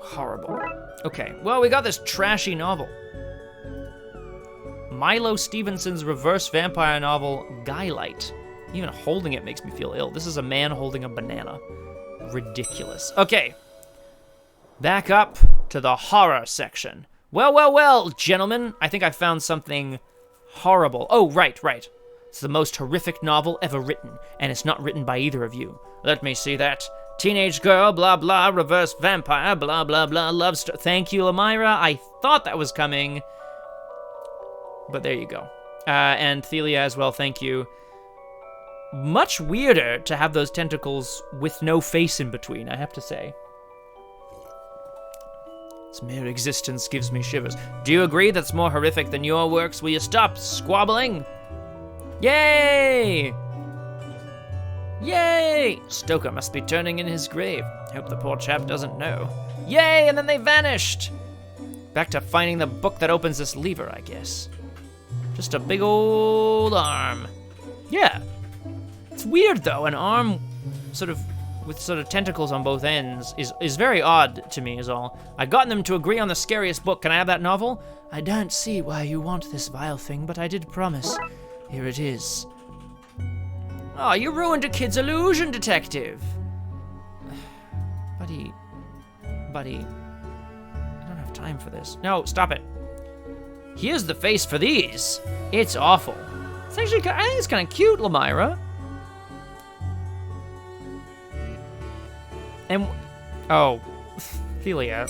Horrible. Okay, well, we got this trashy novel. Milo Stevenson's reverse vampire novel, Guylight. Even holding it makes me feel ill. This is a man holding a banana. Ridiculous. Okay. Back up to the horror section. Well, gentlemen. I think I found something horrible. Oh, right. It's the most horrific novel ever written, and it's not written by either of you. Let me see that. Teenage girl, blah, blah, reverse vampire, blah, blah, blah, love story. Thank you, Lamira. I thought that was coming. But there you go. And Thelia as well, thank you. Much weirder to have those tentacles with no face in between, I have to say. Its mere existence gives me shivers. Do you agree that's more horrific than your works? Will you stop squabbling? Yay! Yay! Stoker must be turning in his grave. Hope the poor chap doesn't know. Yay! And then they vanished! Back to finding the book that opens this lever, I guess. Just a big old arm. Yeah. It's weird, though. An arm with tentacles on both ends is very odd to me, is all. I've gotten them to agree on the scariest book. Can I have that novel? I don't see why you want this vile thing, but I did promise. Here it is. Oh, you ruined a kid's illusion, detective. Buddy, I don't have time for this. No, stop it. Here's the face for these. It's awful. It's actually, I think it's kind of cute, Lamira. And, oh, Thelia.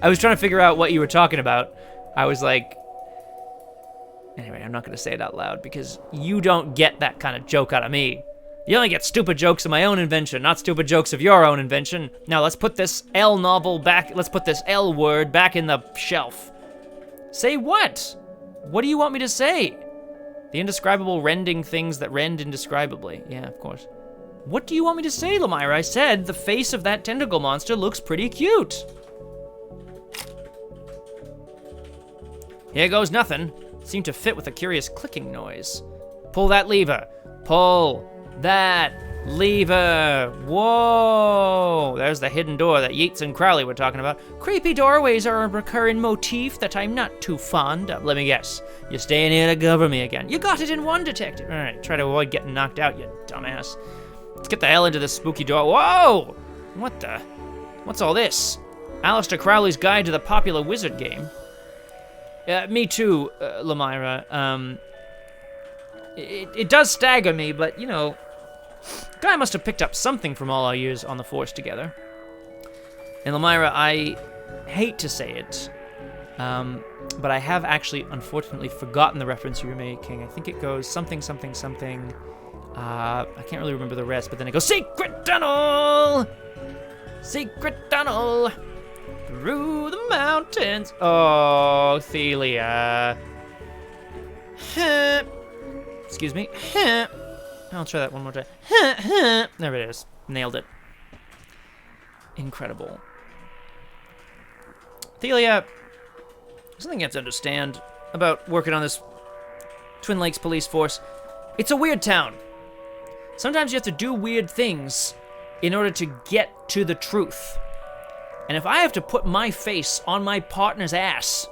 I was trying to figure out what you were talking about. I was like, anyway, I'm not going to say it out loud because you don't get that kind of joke out of me. You only get stupid jokes of my own invention, not stupid jokes of your own invention. Now let's put this L novel back, let's put this L word back in the shelf. Say what? What do you want me to say? The indescribable rending things that rend indescribably. Yeah, of course. What do you want me to say, Lamira? I said the face of that tentacle monster looks pretty cute. Here goes nothing. Seemed to fit with a curious clicking noise. Pull that lever. Pull that Lever! Whoa! There's the hidden door that Yeats and Crowley were talking about. Creepy doorways are a recurring motif that I'm not too fond of. Let me guess. You're staying here to cover me again. You got it in one, detective. Alright, try to avoid getting knocked out, you dumbass. Let's get the hell into this spooky door. Whoa! What the? What's all this? Aleister Crowley's Guide to the Popular Wizard Game. Me too, Lamira. It does stagger me, but, you know, guy must have picked up something from all our years on the force together. And Lamira, I hate to say it, but I have actually, unfortunately, forgotten the reference you were making. I think it goes something, something, something. I can't really remember the rest, but then it goes, Secret Tunnel! Secret Tunnel! Through the mountains. Oh, Thelia. Excuse me. I'll try that one more time. There it is. Nailed it. Incredible. Thelia, something you have to understand about working on this Twin Lakes police force. It's a weird town. Sometimes you have to do weird things in order to get to the truth. And if I have to put my face on my partner's ass,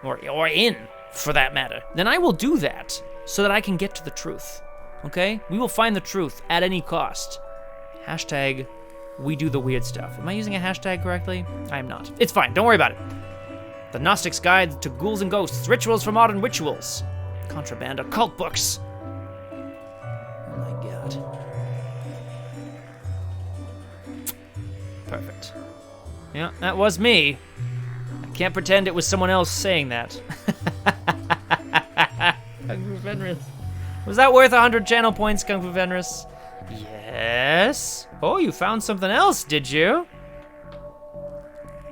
or in, for that matter, then I will do that so that I can get to the truth. Okay? We will find the truth at any cost. Hashtag, we do the weird stuff. Am I using a hashtag correctly? I am not. It's fine, don't worry about it. The Gnostic's Guide to Ghouls and Ghosts, Rituals for Modern Rituals. Contraband occult books. Oh my god. Perfect. Yeah, that was me. I can't pretend it was someone else saying that. Kung Fu Fenris. Was that worth 100 channel points, Kung Fu Fenris? Yes. Oh, you found something else, did you?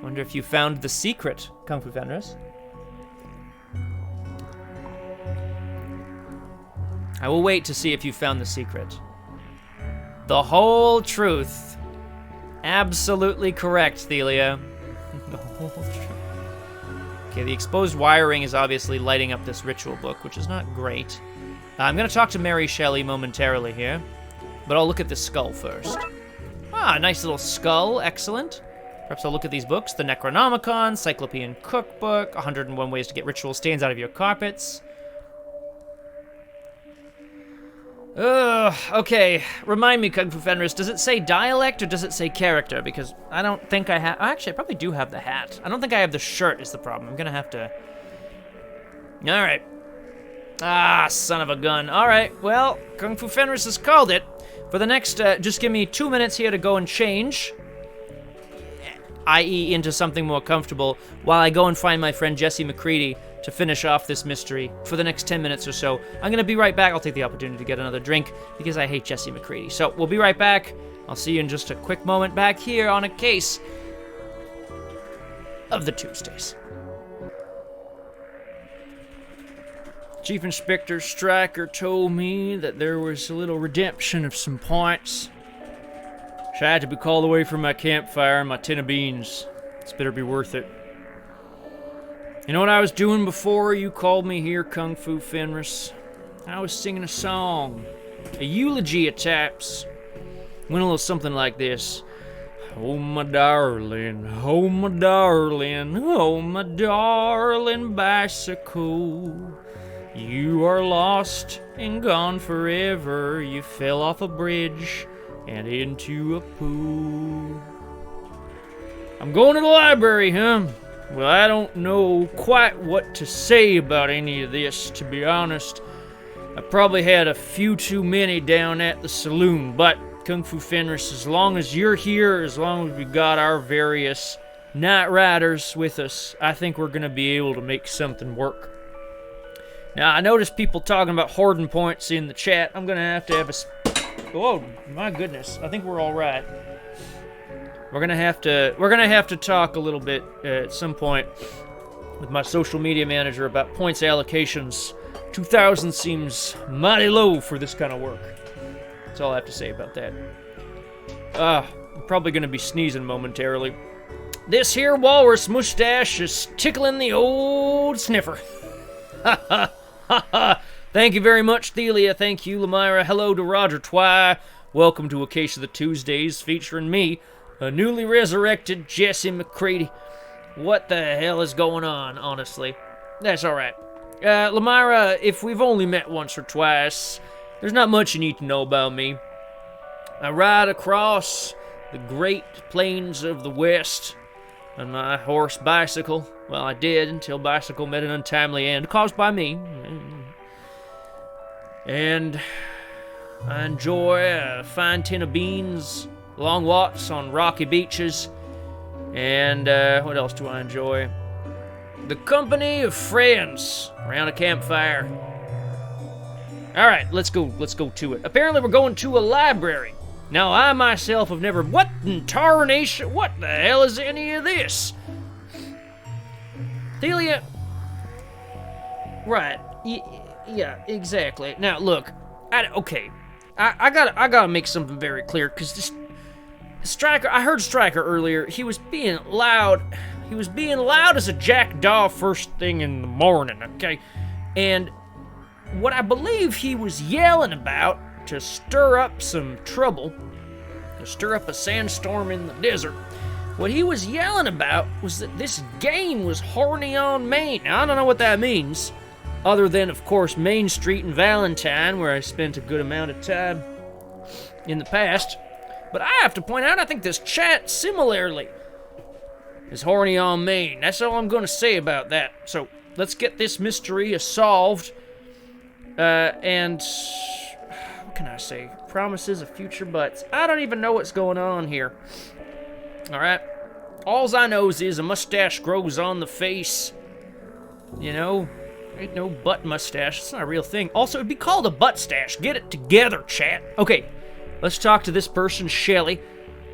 Wonder if you found the secret, Kung Fu Fenris. I will wait to see if you found the secret. The whole truth. Absolutely correct, Thelia. The whole truth. Okay, the exposed wiring is obviously lighting up this ritual book, which is not great. I'm gonna talk to Mary Shelley momentarily here, but I'll look at the skull first. Ah, nice little skull, excellent. Perhaps I'll look at these books, the Necronomicon, Cyclopean Cookbook, 101 Ways to Get Ritual Stains Out of Your Carpets. Ugh, okay, remind me, Kung Fu Fenris, does it say dialect or does it say character? Because I don't think I have, actually I probably do have the hat. I don't think I have the shirt is the problem. I'm gonna have to, all right. Ah, son of a gun. All right, well, Kung Fu Fenris has called it. For the next, just give me 2 minutes here to go and change, i.e. into something more comfortable, while I go and find my friend Jesse McCready to finish off this mystery for the next 10 minutes or so. I'm gonna be right back. I'll take the opportunity to get another drink because I hate Jesse McCready. So we'll be right back. I'll see you in just a quick moment back here on a case of the Tuesdays. Chief Inspector Stryker told me that there was a little redemption of some points. So I had to be called away from my campfire and my tin of beans. It's better be worth it. You know what I was doing before you called me here, Kung Fu Fenris? I was singing a song. A eulogy at taps. Went a little something like this. Oh my darling, oh my darling, oh my darling bicycle. You are lost and gone forever. You fell off a bridge and into a pool. I'm going to the library, huh? Well, I don't know quite what to say about any of this, to be honest. I probably had a few too many down at the saloon, but Kung Fu Fenris, as long as you're here, as long as we got our various Night Riders with us, I think we're gonna be able to make something work. Now, I noticed people talking about hoarding points in the chat. I'm gonna have to have a... Oh, my goodness. I think we're all right. We're gonna have to talk a little bit at some point with my social media manager about points allocations. 2,000 seems mighty low for this kind of work. That's all I have to say about that. I'm probably gonna be sneezing momentarily. This here walrus mustache is tickling the old sniffer. Ha ha ha ha. Thank you very much, Thelia. Thank you, Lamira. Hello to Roger Twy. Welcome to A Case of the Tuesdays, featuring me, a newly resurrected Jesse McCready. What the hell is going on, honestly? That's alright. Lamira, if we've only met once or twice, there's not much you need to know about me. I ride across the great plains of the West on my horse Bicycle. Well, I did until Bicycle met an untimely end caused by me. And I enjoy a fine tin of beans, long walks on rocky beaches, and what else do I enjoy? The company of friends around a campfire. All right, let's go to it. Apparently we're going to a library. Now, I myself have never... What in tarnation? What the hell is any of this? Delia... Right. Yeah, exactly. Now, look. I gotta make something very clear, because this... Stryker... I heard Stryker earlier. He was being loud. He was being loud as a jackdaw first thing in the morning, okay? And what I believe he was yelling about to stir up some trouble, to stir up a sandstorm in the desert, what he was yelling about was that this game was horny on Main. Now, I don't know what that means, other than, of course, Main Street and Valentine, where I spent a good amount of time in the past. But I have to point out, I think this chat similarly is horny on Main. That's all I'm going to say about that. So, let's get this mystery solved. And... what can I say? Promises of future butts. I don't even know what's going on here. Alright? Alls I knows is a mustache grows on the face. You know? Ain't no butt mustache. It's not a real thing. Also, it'd be called a butt stash. Get it together, chat. Okay, let's talk to this person, Shelly.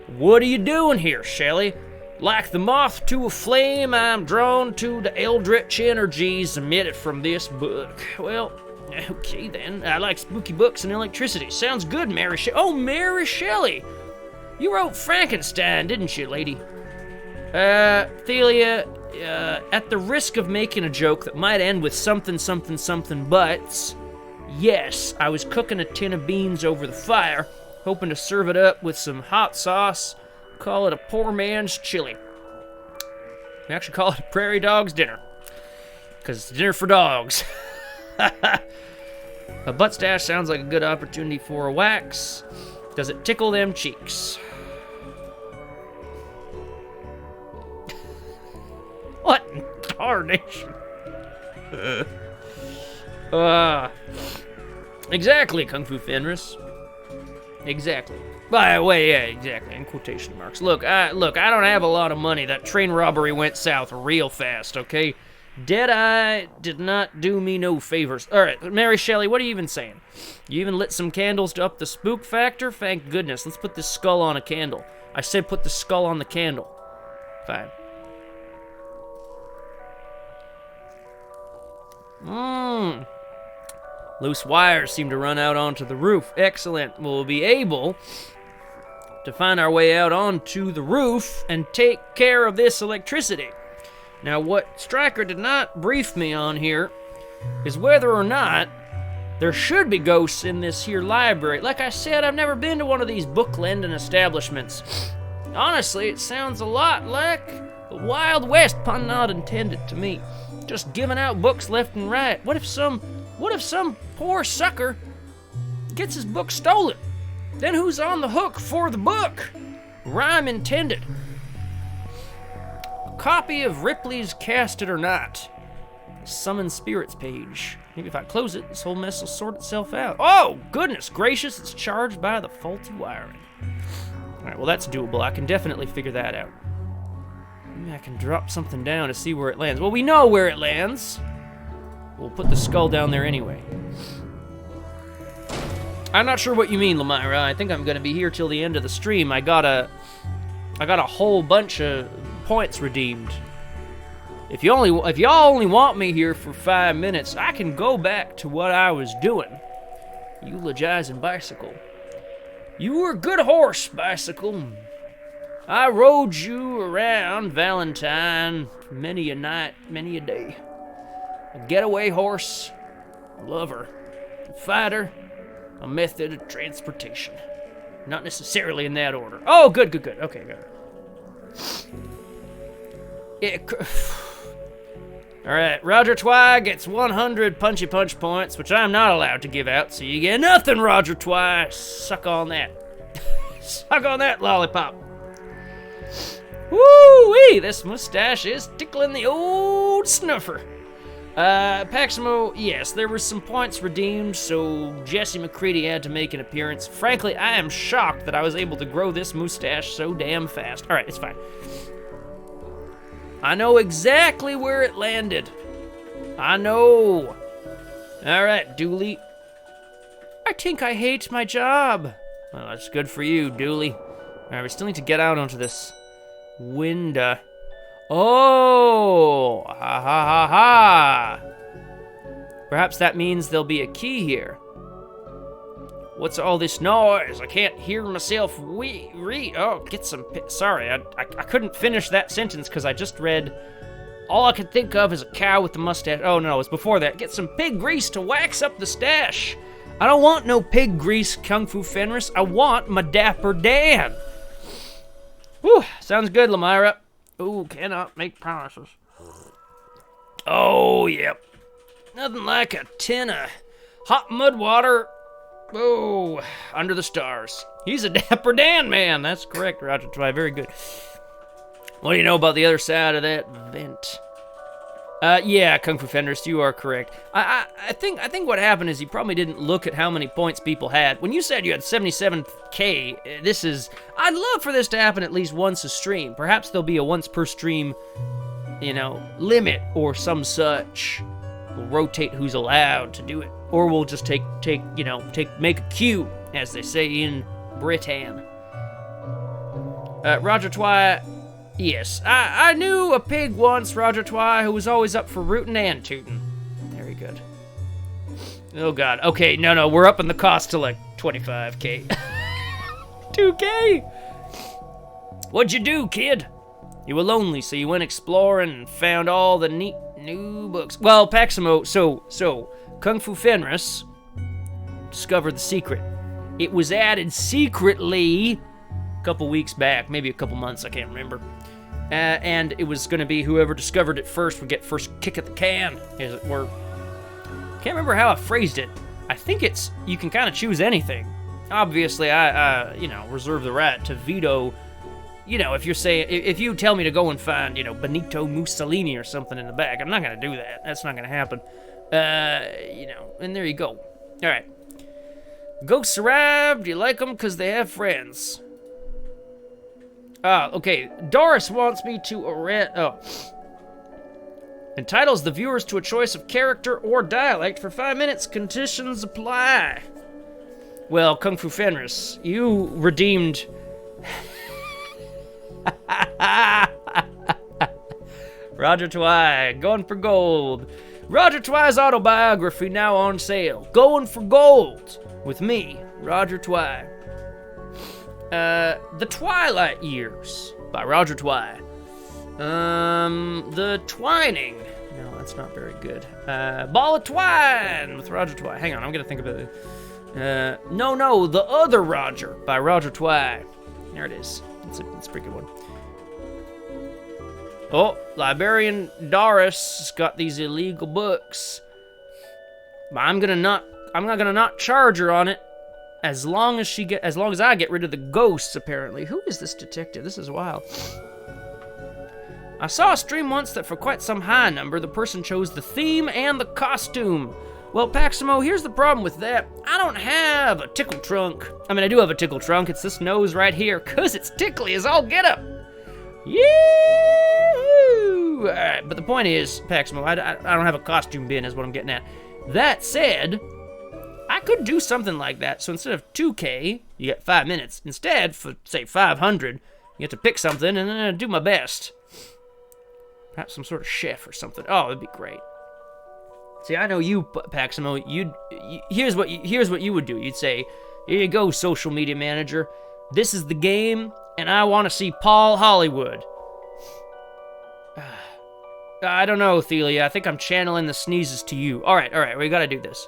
What are you doing here, Shelly? Like the moth to a flame, I'm drawn to the eldritch energies emitted from this book. Well... okay, then. I like spooky books and electricity. Sounds good, Mary Shelley. Oh, Mary Shelley! You wrote Frankenstein, didn't you, lady? Thelia, at the risk of making a joke that might end with something, but yes, I was cooking a tin of beans over the fire, hoping to serve it up with some hot sauce. Call it a poor man's chili. We actually call it a prairie dog's dinner, because it's dinner for dogs. A butt stash sounds like a good opportunity for a wax. Does it tickle them cheeks? What in tarnation? Exactly, Kung Fu Fenris. Exactly. By the way, yeah, exactly, in quotation marks. Look, I don't have a lot of money. That train robbery went south real fast, okay? Deadeye did not do me no favors. All right, Mary Shelley, what are you even saying? You even lit some candles to up the spook factor? Thank goodness. Let's put this skull on a candle. I said put the skull on the candle. Fine. Loose wires seem to run out onto the roof. Excellent. We'll be able to find our way out onto the roof and take care of this electricity. Now, what Stryker did not brief me on here is whether or not there should be ghosts in this here library. Like I said, I've never been to one of these book lending establishments. Honestly, it sounds a lot like the Wild West, pun not intended, to me. Just giving out books left and right. What if some poor sucker gets his book stolen? Then who's on the hook for the book? Rhyme intended. Copy of Ripley's Cast It or Not. Summon Spirits page. Maybe if I close it, this whole mess will sort itself out. Oh, goodness gracious, it's charged by the faulty wiring. Alright, well that's doable. I can definitely figure that out. Maybe I can drop something down to see where it lands. Well, we know where it lands. We'll put the skull down there anyway. I'm not sure what you mean, Lamira. I think I'm gonna be here till the end of the stream. I got a whole bunch of points redeemed. If y'all only want me here for 5 minutes, I can go back to what I was doing. Eulogizing Bicycle. You were a good horse, Bicycle. I rode you around Valentine many a night, many a day. A getaway horse, a lover, a fighter, a method of transportation. Not necessarily in that order. Oh, good. Okay, good. Yeah, all right, Roger Twy gets 100 punchy punch points, which I'm not allowed to give out, so you get nothing, Roger Twy. Suck on that. Suck on that, lollipop. Woo-wee, this mustache is tickling the old snuffer. Paximo, yes, there were some points redeemed, so Jesse McCready had to make an appearance. Frankly, I am shocked that I was able to grow this mustache so damn fast. All right, it's fine. I know exactly where it landed. I know. All right, Dooley. I think I hate my job. Well, that's good for you, Dooley. All right, we still need to get out onto this window. Oh, ha ha ha ha. Perhaps that means there'll be a key here. What's all this noise? I can't hear myself read. Oh, get some. Sorry, I couldn't finish that sentence because I just read. All I could think of is a cow with the mustache. Oh no, it was before that. Get some pig grease to wax up the stash. I don't want no pig grease, Kung Fu Fenris. I want my Dapper Dan. Whew, sounds good, Lamira. Ooh, cannot make promises. Oh, yep. Nothing like a tin of hot mud water. Oh, under the stars. He's a Dapper Dan man. That's correct, Roger Twy. Very good. What do you know about the other side of that vent? Yeah, Kung Fu Fenris, you are correct. I think what happened is you probably didn't look at how many points people had. When you said you had 77k, this is... I'd love for this to happen at least once a stream. Perhaps there'll be a once per stream, limit or some such. We'll rotate who's allowed to do it. Or we'll just make a queue, as they say in Britain. Roger Twy... Yes, I knew a pig once, Roger Twy, who was always up for rootin' and tootin'. Very good. Oh, God. Okay, no, we're upping the cost to, like, 25k. 2k? What'd you do, kid? You were lonely, so you went exploring and found all the neat new books. Well, Paximo, so Kung Fu Fenris discovered the secret. It was added secretly a couple weeks back, maybe a couple months, I can't remember. And it was going to be whoever discovered it first would get first kick at the can, as it were. Can't remember how I phrased it. I think it's, you can kind of choose anything. Obviously, I reserve the right to veto, if you tell me to go and find, Benito Mussolini or something in the back, I'm not going to do that. That's not going to happen. And there you go. All right. Ghosts arrived. You like them because they have friends. Okay. Doris wants me to arrest... Entitles the viewers to a choice of character or dialect for 5 minutes. Conditions apply. Well, Kung Fu Fenris, you redeemed... Roger Twy, going for gold. Roger Twy's autobiography now on sale. Going for gold with me, Roger Twy. The Twilight Years by Roger Twy. The Twining. No, that's not very good. Ball of Twine with Roger Twy. Hang on, I'm gonna think about it. No, The Other Roger by Roger Twy. There it is. It's a pretty good one. Oh, Librarian Doris has got these illegal books. But I'm not gonna not charge her on it. As long as I get rid of the ghosts, apparently. Who is this detective? This is wild. I saw a stream once that for quite some high number, the person chose the theme and the costume. Well, Paximo, here's the problem with that. I don't have a tickle trunk. I mean, I do have a tickle trunk. It's this nose right here, because it's tickly as all get up. Yee-hoo! All right, but the point is, Paximo, I don't have a costume bin is what I'm getting at. That said... I could do something like that, so instead of 2k, you get 5 minutes. Instead, for, say, 500, you get to pick something and then do my best. Perhaps some sort of chef or something. Oh, that'd be great. See, I know you, Paximo, here's what you would do. You'd say, here you go, social media manager. This is the game, and I want to see Paul Hollywood. I don't know, Thelia. I think I'm channeling the sneezes to you. All right, we gotta do this.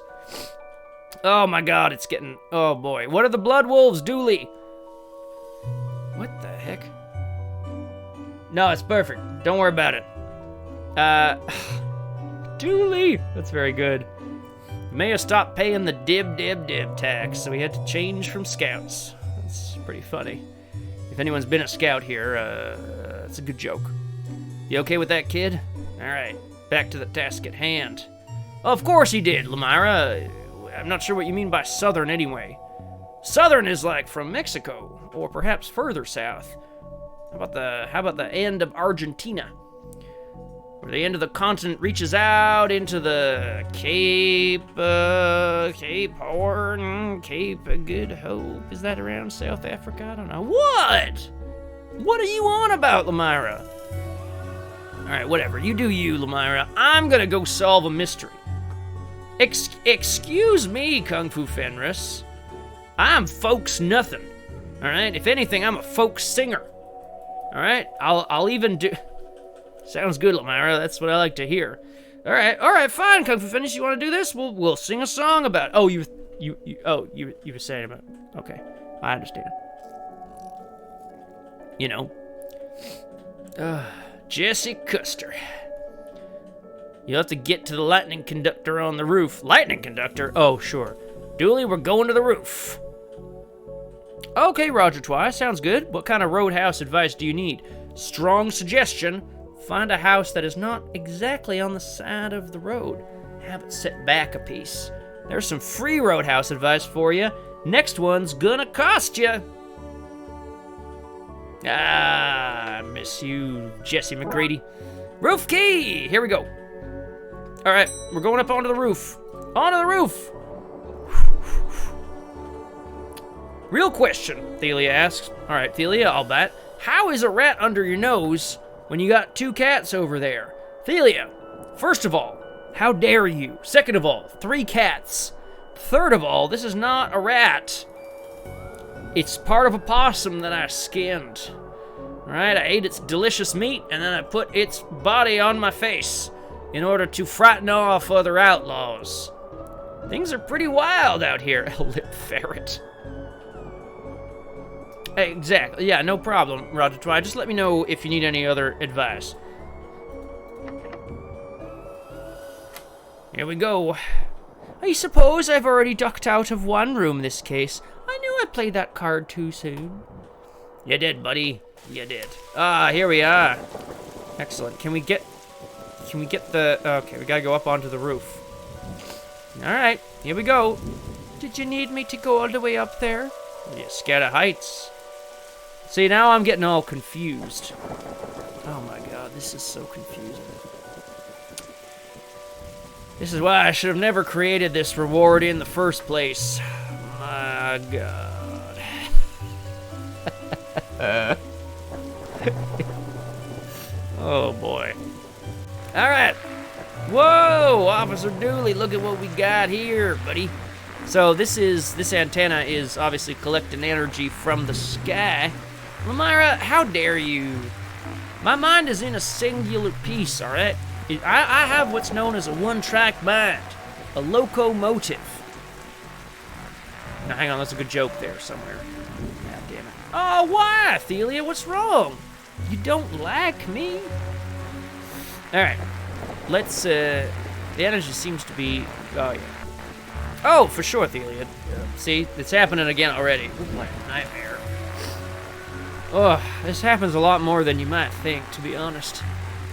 Oh my God, it's getting... Oh boy. What are the Blood Wolves, Dooley? No, it's perfect. Don't worry about it. Dooley! That's very good. May have stopped paying the dib tax, so we had to change from scouts. That's pretty funny. If anyone's been a scout here, it's a good joke. You okay with that, kid? Alright, back to the task at hand. Of course he did, Lamira. I'm not sure what you mean by southern anyway. Southern is like from Mexico, or perhaps further south. How about the end of Argentina? Where the end of the continent reaches out into the Cape Horn, Cape of Good Hope. Is that around South Africa? I don't know. What? What are you on about, Lamira? Alright, whatever. You do you, Lamira. I'm gonna go solve a mystery. Excuse me, Kung Fu Fenris. I'm folks nothing. Alright? If anything, I'm a folk singer. Alright? I'll even do... Sounds good, Lamira. That's what I like to hear. All right, fine, Kung Fu Finish. You want to do this? We'll sing a song about it. Oh, you were saying about it. Okay, I understand. You know, Jesse Custer. You'll have to get to the lightning conductor on the roof. Lightning conductor? Oh, sure. Dooley, we're going to the roof. Okay, Roger Twice. Sounds good. What kind of roadhouse advice do you need? Strong suggestion. Find a house that is not exactly on the side of the road. Have it set back a piece. There's some free roadhouse advice for you. Next one's gonna cost you. I miss you, Jesse McGrady. Roof key! Here we go. All right, we're going up onto the roof. Onto the roof! Real question, Thelia asks. All right, Thelia, I'll bet. How is a rat under your nose when you got 2 cats over there? Thelia, first of all, how dare you? Second of all, 3 cats. Third of all, this is not a rat. It's part of a possum that I skinned. Alright, I ate its delicious meat, and then I put its body on my face in order to frighten off other outlaws. Things are pretty wild out here, lip ferret. Exactly. Yeah, no problem, Roger Twy. Just let me know if you need any other advice. Here we go. I suppose I've already ducked out of one room this case. I knew I played that card too soon. You did, buddy. You did. Here we are. Excellent. Can we get the... Okay, we gotta go up onto the roof. Alright, here we go. Did you need me to go all the way up there? You scared of heights. See, now I'm getting all confused. Oh my god, this is so confusing. This is why I should have never created this reward in the first place. My god. Oh boy. Alright. Whoa, Officer Dooley, look at what we got here, buddy. So this antenna is obviously collecting energy from the sky. Lamira, how dare you? My mind is in a singular piece, all right? I have what's known as a one-track mind, a locomotive. Now, hang on, that's a good joke there somewhere. God damn it. Oh, why, Thelia? What's wrong? You don't like me? All right, let's, the energy seems to be, oh, yeah. Oh, for sure, Thelia. See, it's happening again already. What a nightmare. Oh, this happens a lot more than you might think, to be honest.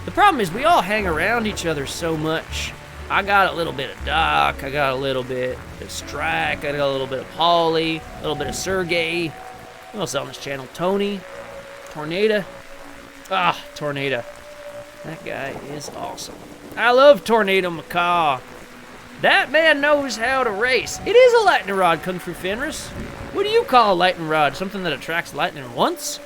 The problem is we all hang around each other so much. I got a little bit of Doc, I got a little bit of Strike, I got a little bit of Holly, a little bit of Sergey. Who else on this channel? Tony, Tornado. Tornado. That guy is awesome. I love Tornado Macaw. That man knows how to race. It is a lightning rod, Kung Fu Fenris. What do you call a lightning rod? Something that attracts lightning once?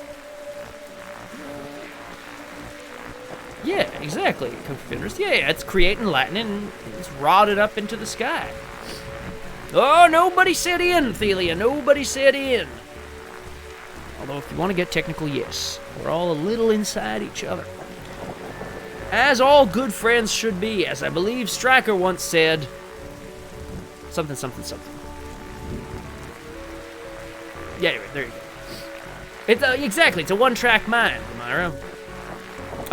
Yeah, exactly, Kung Fu Fenris. Yeah, it's creating lightning and it's rodded up into the sky. Oh, nobody said in, Thelia. Nobody said in. Although, if you want to get technical, yes. We're all a little inside each other. As all good friends should be, as I believe Stryker once said. Something, something, something. Yeah, anyway, there you go. It's exactly, it's a one-track mind, Myra.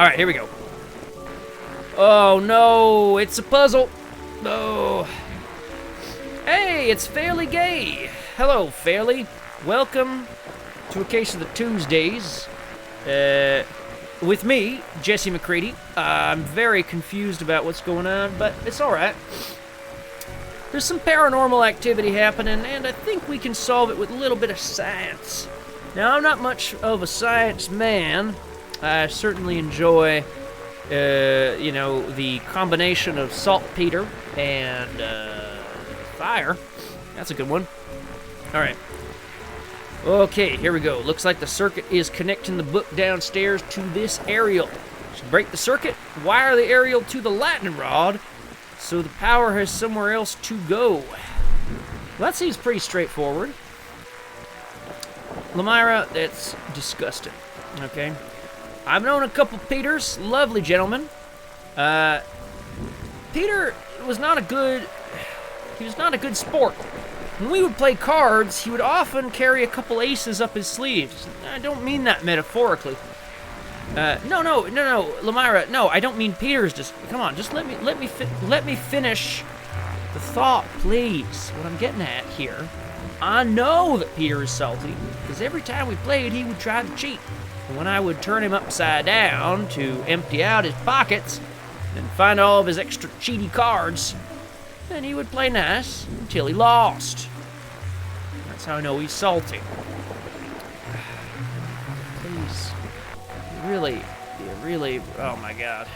right, here we go. Oh, no, it's a puzzle. Oh. Hey, it's Fairly Gay. Hello, Fairly. Welcome to A Case of the Tuesdays. With me, Jesse McCready. I'm very confused about what's going on, but it's all right. There's some paranormal activity happening, and I think we can solve it with a little bit of science. Now, I'm not much of a science man. I certainly enjoy, the combination of saltpeter and fire. That's a good one. All right. Okay, here we go. Looks like the circuit is connecting the book downstairs to this aerial. Should break the circuit, wire the aerial to the lightning rod, so the power has somewhere else to go. Well, that seems pretty straightforward. Lamira, that's disgusting. Okay. I've known a couple Peters, lovely gentlemen. Peter was not a good sport. When we would play cards, he would often carry a couple aces up his sleeves. I don't mean that metaphorically. No, Lamira, no, I don't mean Peter's just, come on, just let me finish the thought, please. What I'm getting at here, I know that Peter is salty, because every time we played, he would try to cheat. And when I would turn him upside down to empty out his pockets and find all of his extra cheaty cards, then he would play nice until he lost. That's how I know he's salty. Please. Really, oh my god.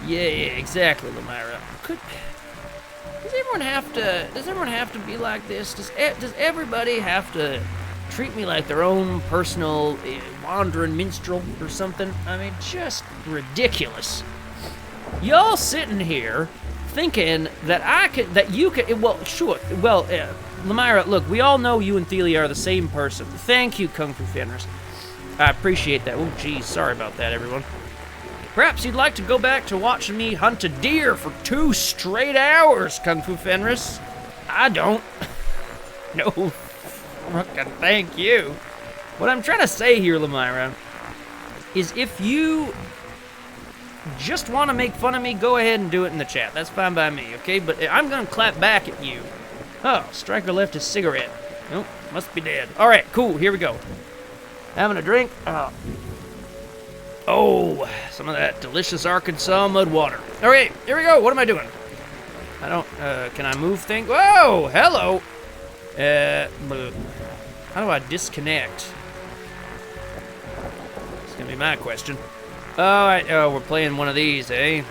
Yeah, exactly, Lamira. Does everyone have to be like this? Does everybody have to treat me like their own personal wandering minstrel or something? I mean, just ridiculous. Y'all sitting here thinking that you could, well, sure, well, Lamira, look, we all know you and Thelia are the same person. Thank you, Kung Fu Fenris. I appreciate that. Oh, geez, sorry about that, everyone. Perhaps you'd like to go back to watching me hunt a deer for 2 straight hours, Kung Fu Fenris. I don't. No, fucking thank you. What I'm trying to say here, Lamira, is if you just want to make fun of me, go ahead and do it in the chat. That's fine by me, okay? But I'm going to clap back at you. Oh, Stryker left his cigarette. Nope, must be dead. All right, cool, here we go. Having a drink. Oh, some of that delicious Arkansas mud water. All right, here we go. What am I doing? I don't, can I move things? Whoa, hello. How do I disconnect? It's gonna be my question. All right, oh, we're playing one of these, eh?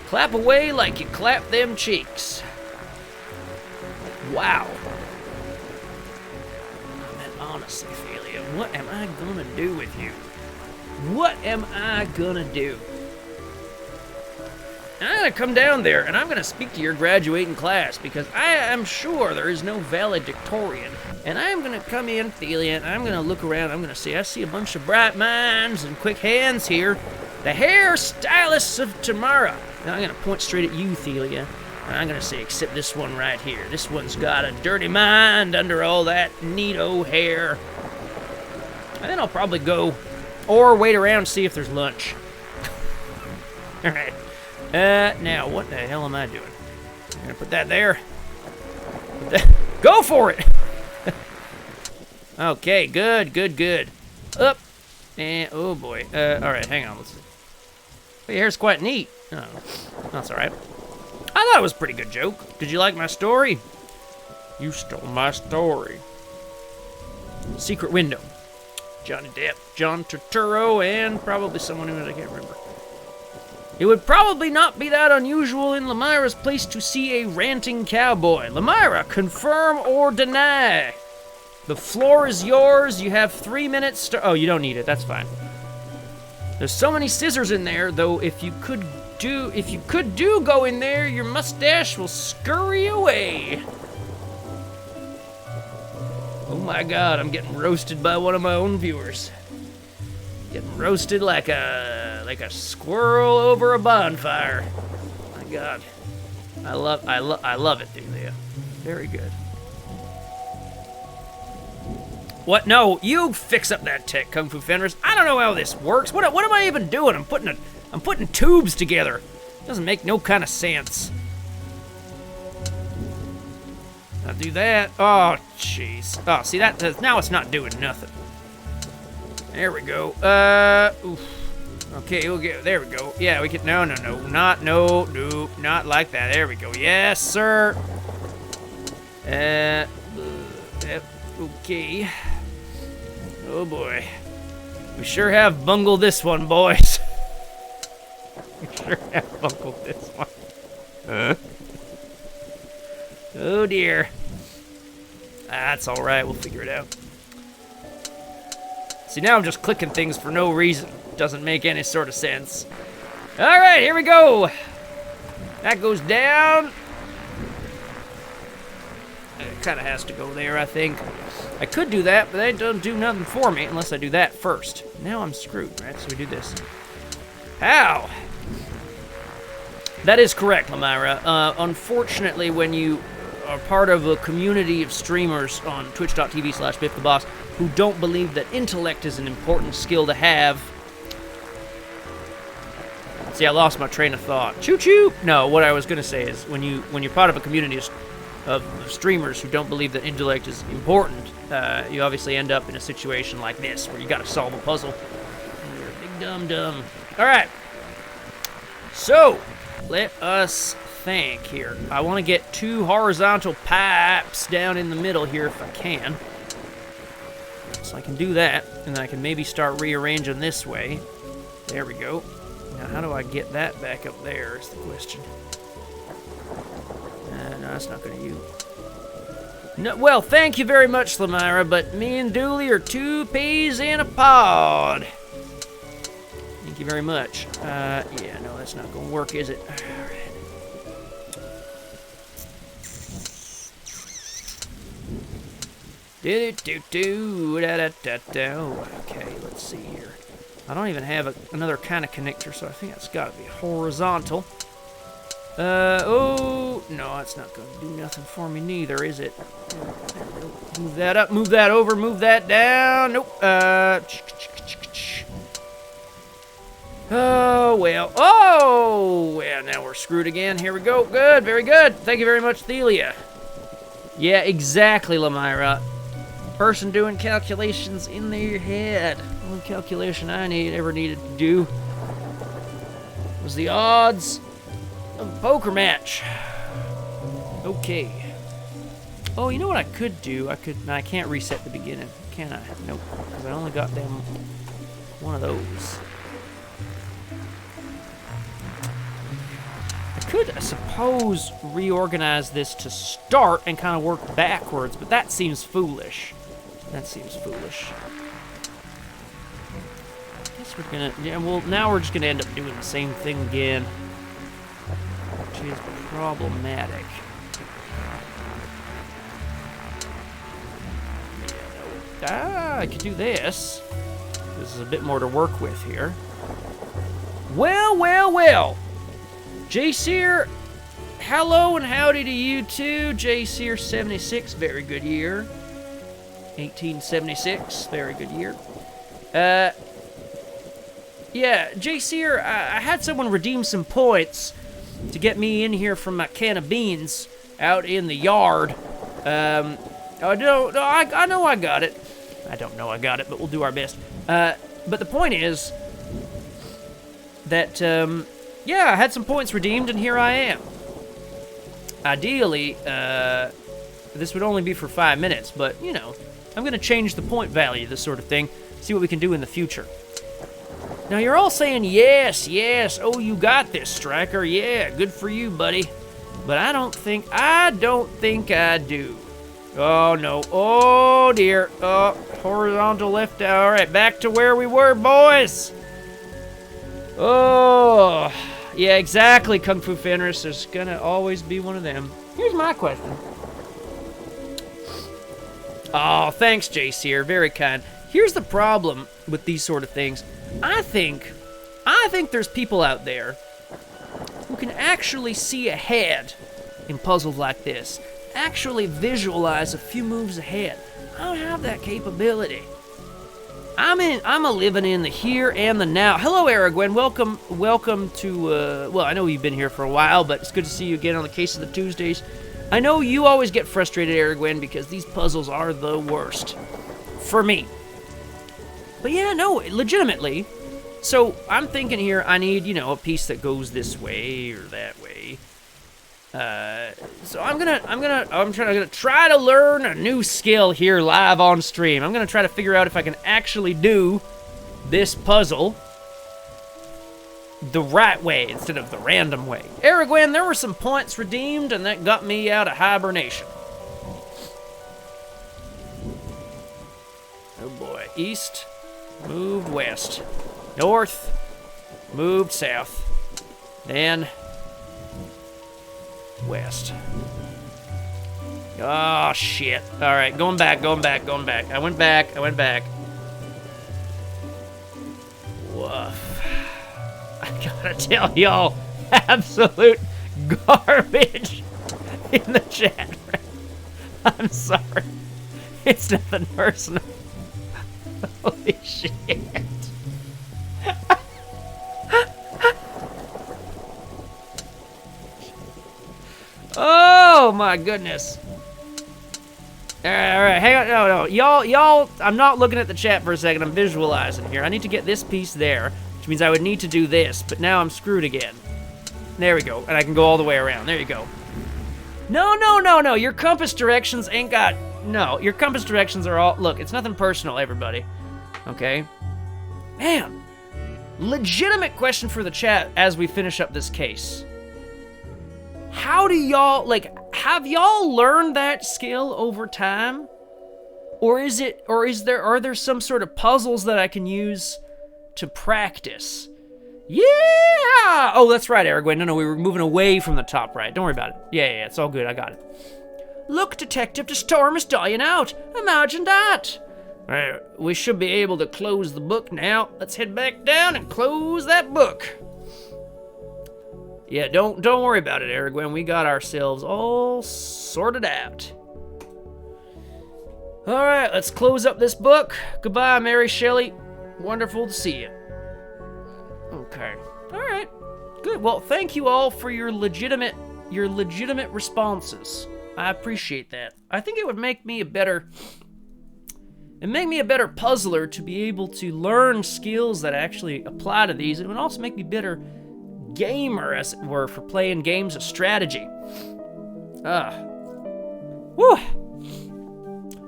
Clap away like you clap them cheeks. Wow. Honestly, Ophelia, what am I gonna do with you? What am I gonna do? I'm gonna come down there and I'm gonna speak to your graduating class because I am sure there is no valedictorian. And I'm gonna come in, Ophelia, and I'm gonna look around. I'm gonna say, I see a bunch of bright minds and quick hands here. The hairstylists of tomorrow. And I'm gonna point straight at you, Ophelia. And I'm gonna say, except this one right here. This one's got a dirty mind under all that neato hair. And then I'll probably go, or wait around and see if there's lunch. All right. Now, what the hell am I doing? I'm gonna put that there. Go for it! Okay, good. Up. And, oh boy. All right, hang on. Your hair's quite neat. Oh, that's all right. I thought it was a pretty good joke. Did you like my story? You stole my story. Secret window. Johnny Depp, John Turturro, and probably someone who I can't remember. It would probably not be that unusual in Lamira's place to see a ranting cowboy. Lamira, confirm or deny? The floor is yours. You have 3 minutes to... Oh, you don't need it. That's fine. There's so many scissors in there, though. If you could go in there, your mustache will scurry away. Oh my God, I'm getting roasted by one of my own viewers. Getting roasted like a squirrel over a bonfire. My God, I love it, Delia. Very good. What? No, you fix up that tech, Kung Fu Fenris. I don't know how this works. What am I even doing? I'm putting tubes together. Doesn't make no kind of sense. I'll do that. Oh, jeez. Oh, see that? Now it's not doing nothing. There we go. Oof. Okay, we'll get. There we go. Yeah, we can. No, not like that. There we go. Yes, sir. Okay. Oh boy. We sure have bungled this one, boys. We sure have bungled this one. Oh dear. That's alright, we'll figure it out. See, now I'm just clicking things for no reason. Doesn't make any sort of sense. Alright, here we go. That goes down. It kind of has to go there, I think. I could do that, but that doesn't do nothing for me unless I do that first. Now I'm screwed, right? So we do this. How? That is correct, Lamira. Unfortunately, when you are part of a community of streamers on twitch.tv/BiffTheBoss who don't believe that intellect is an important skill to have. See, I lost my train of thought. Choo-choo! No, what I was going to say is when you're part of a community of streamers who don't believe that intellect is important, you obviously end up in a situation like this where you got to solve a puzzle. And you're a big dum-dum. All right. So, let us think here. I want to get 2 horizontal pipes down in the middle here if I can. So I can do that, and then I can maybe start rearranging this way. There we go. Now, how do I get that back up there is the question. No, that's not going to use. No, well, thank you very much, Lamira, but me and Dooley are 2 peas in a pod. Thank you very much. Yeah, no, that's not going to work, is it? All right. Okay, let's see here. I don't even have another kind of connector, so I think that's got to be horizontal. Oh, no, that's not going to do nothing for me neither, is it? Move that up, move that over, move that down. Nope. Oh, well. Oh, well, now we're screwed again. Here we go. Good, very good. Thank you very much, Thelia. Yeah, exactly, Lamira. Person doing calculations in their head. The only calculation I ever needed to do was the odds of a poker match. Okay. Oh, you know what I could do? I can't reset the beginning, can I? Nope, because I only got them one of those. I could, I suppose, reorganize this to start and kind of work backwards, but that seems foolish. That seems foolish. I guess we're gonna, yeah, well, now we're just gonna end up doing the same thing again, which is problematic. I could do this. This is a bit more to work with here. Well, well, well. J-Seer, hello and howdy to you too. J-Seer 76, very good year. 1876, very good year. Yeah, J-Seer, I had someone redeem some points to get me in here from my can of beans out in the yard. I know I got it. I don't know I got it, but we'll do our best. But the point is that, yeah, I had some points redeemed, and here I am. Ideally, this would only be for 5 minutes, but, you know, I'm going to change the point value, this sort of thing, see what we can do in the future. Now, you're all saying, yes, yes, oh, you got this, Striker, yeah, good for you, buddy. But I don't think I do. Oh, no, oh, dear, oh, horizontal left, all right, back to where we were, boys. Oh, yeah, exactly, Kung Fu Fenris, there's going to always be one of them. Here's my question. Oh, thanks, J-Seer. Very kind. Here's the problem with these sort of things. I think there's people out there who can actually see ahead in puzzles like this. Actually visualize a few moves ahead. I don't have that capability. I'm a living in the here and the now. Hello, Aragwen. Welcome to, well, I know you've been here for a while, but it's good to see you again on the Case of the Tuesdays. I know you always get frustrated, Aragwen, because these puzzles are the worst. For me. But yeah, no, legitimately. So, I'm thinking here, I need, a piece that goes this way or that way. So I'm gonna try to learn a new skill here live on stream. I'm gonna try to figure out if I can actually do this puzzle the right way instead of the random way. Aragwen, there were some points redeemed, and that got me out of hibernation. Oh boy. East, moved west. North, moved south. Then west. Oh, shit. Alright, going back. I went back. Woof. I gotta tell y'all, absolute garbage in the chat. I'm sorry. It's nothing personal. Holy shit. Oh my goodness. All right, hang on, no, y'all, I'm not looking at the chat for a second, I'm visualizing here. I need to get this piece there, which means I would need to do this, but now I'm screwed again. There we go, and I can go all the way around, there you go. No, your compass directions ain't got, no, your compass directions are all, look, it's nothing personal, everybody, okay? Man, legitimate question for the chat as we finish up this case. How do y'all, have y'all learned that skill over time? Or are there some sort of puzzles that I can use to practice? Yeah! Oh, that's right, Aragwen. No, we were moving away from the top right. Don't worry about it. Yeah, it's all good. I got it. Look, Detective, the storm is dying out. Imagine that. All right, we should be able to close the book now. Let's head back down and close that book. Yeah, don't worry about it, Aragwen. We got ourselves all sorted out. All right, let's close up this book. Goodbye, Mary Shelley. Wonderful to see you. Okay. All right. Good. Well, thank you all for your legitimate responses. I appreciate that. I think it would make me a better puzzler to be able to learn skills that actually apply to these. It would also make me better gamer, as it were, for playing games of strategy. Whew.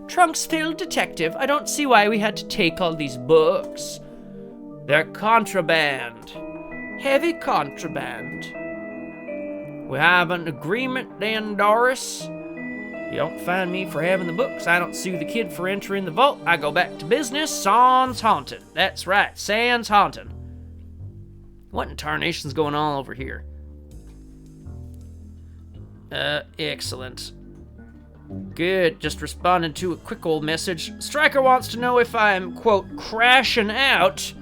Trunks filled, Detective. I don't see why we had to take all these books. They're contraband. Heavy contraband. We have an agreement then, Doris. You don't find me for having the books. I don't sue the kid for entering the vault. I go back to business. Sans haunted. That's right, sans haunted. What in tarnation's going on over here? Excellent. Good, just responding to a quick old message. Stryker wants to know if I'm, quote, crashing out.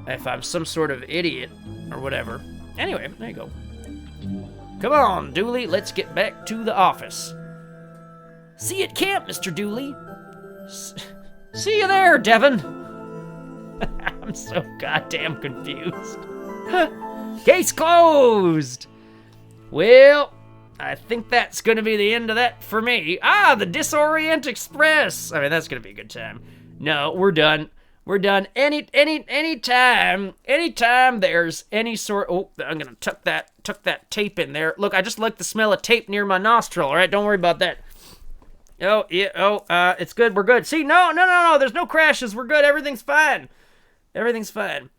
If I'm some sort of idiot, or whatever. Anyway, there you go. Come on, Dooley, let's get back to the office. See you at camp, Mr. Dooley. See you there, Devin. I'm so goddamn confused. Case closed! Well, I think that's gonna be the end of that for me. Ah, the Disorient Express! I mean, that's gonna be a good time. No, we're done. We're done. Anytime there's any sort... Oh, I'm gonna tuck that tape in there. Look, I just like the smell of tape near my nostril, alright? Don't worry about that. Oh, yeah, it's good, we're good. See, no, there's no crashes, we're good, everything's fine. Everything's fine.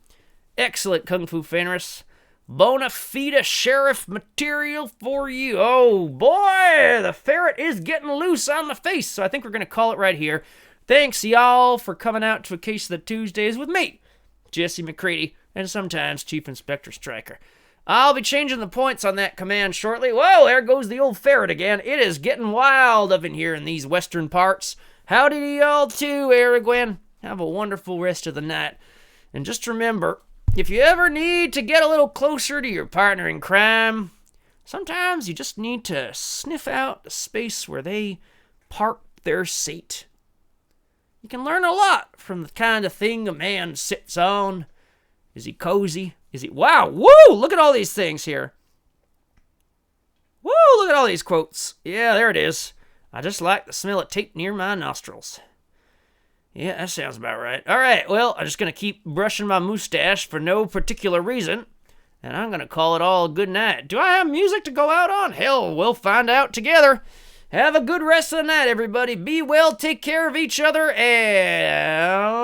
Excellent, Kung Fu Fenris. Bona fide sheriff material for you. Oh, boy, the ferret is getting loose on the face, so I think we're going to call it right here. Thanks, y'all, for coming out to A Case of the Tuesdays with me, Jesse McCready, and sometimes Chief Inspector Stryker. I'll be changing the points on that command shortly. Whoa, there goes the old ferret again. It is getting wild up in here in these western parts. Howdy to y'all too, Aragwen. Have a wonderful rest of the night. And just remember, if you ever need to get a little closer to your partner in crime, sometimes you just need to sniff out the space where they park their seat. You can learn a lot from the kind of thing a man sits on. Is he cozy? Is he... Wow, woo! Look at all these things here. Woo, look at all these quotes. Yeah, there it is. I just like the smell of tape near my nostrils. Yeah, that sounds about right. All right, well, I'm just going to keep brushing my mustache for no particular reason, and I'm going to call it all a good night. Do I have music to go out on? Hell, we'll find out together. Have a good rest of the night, everybody. Be well, take care of each other, and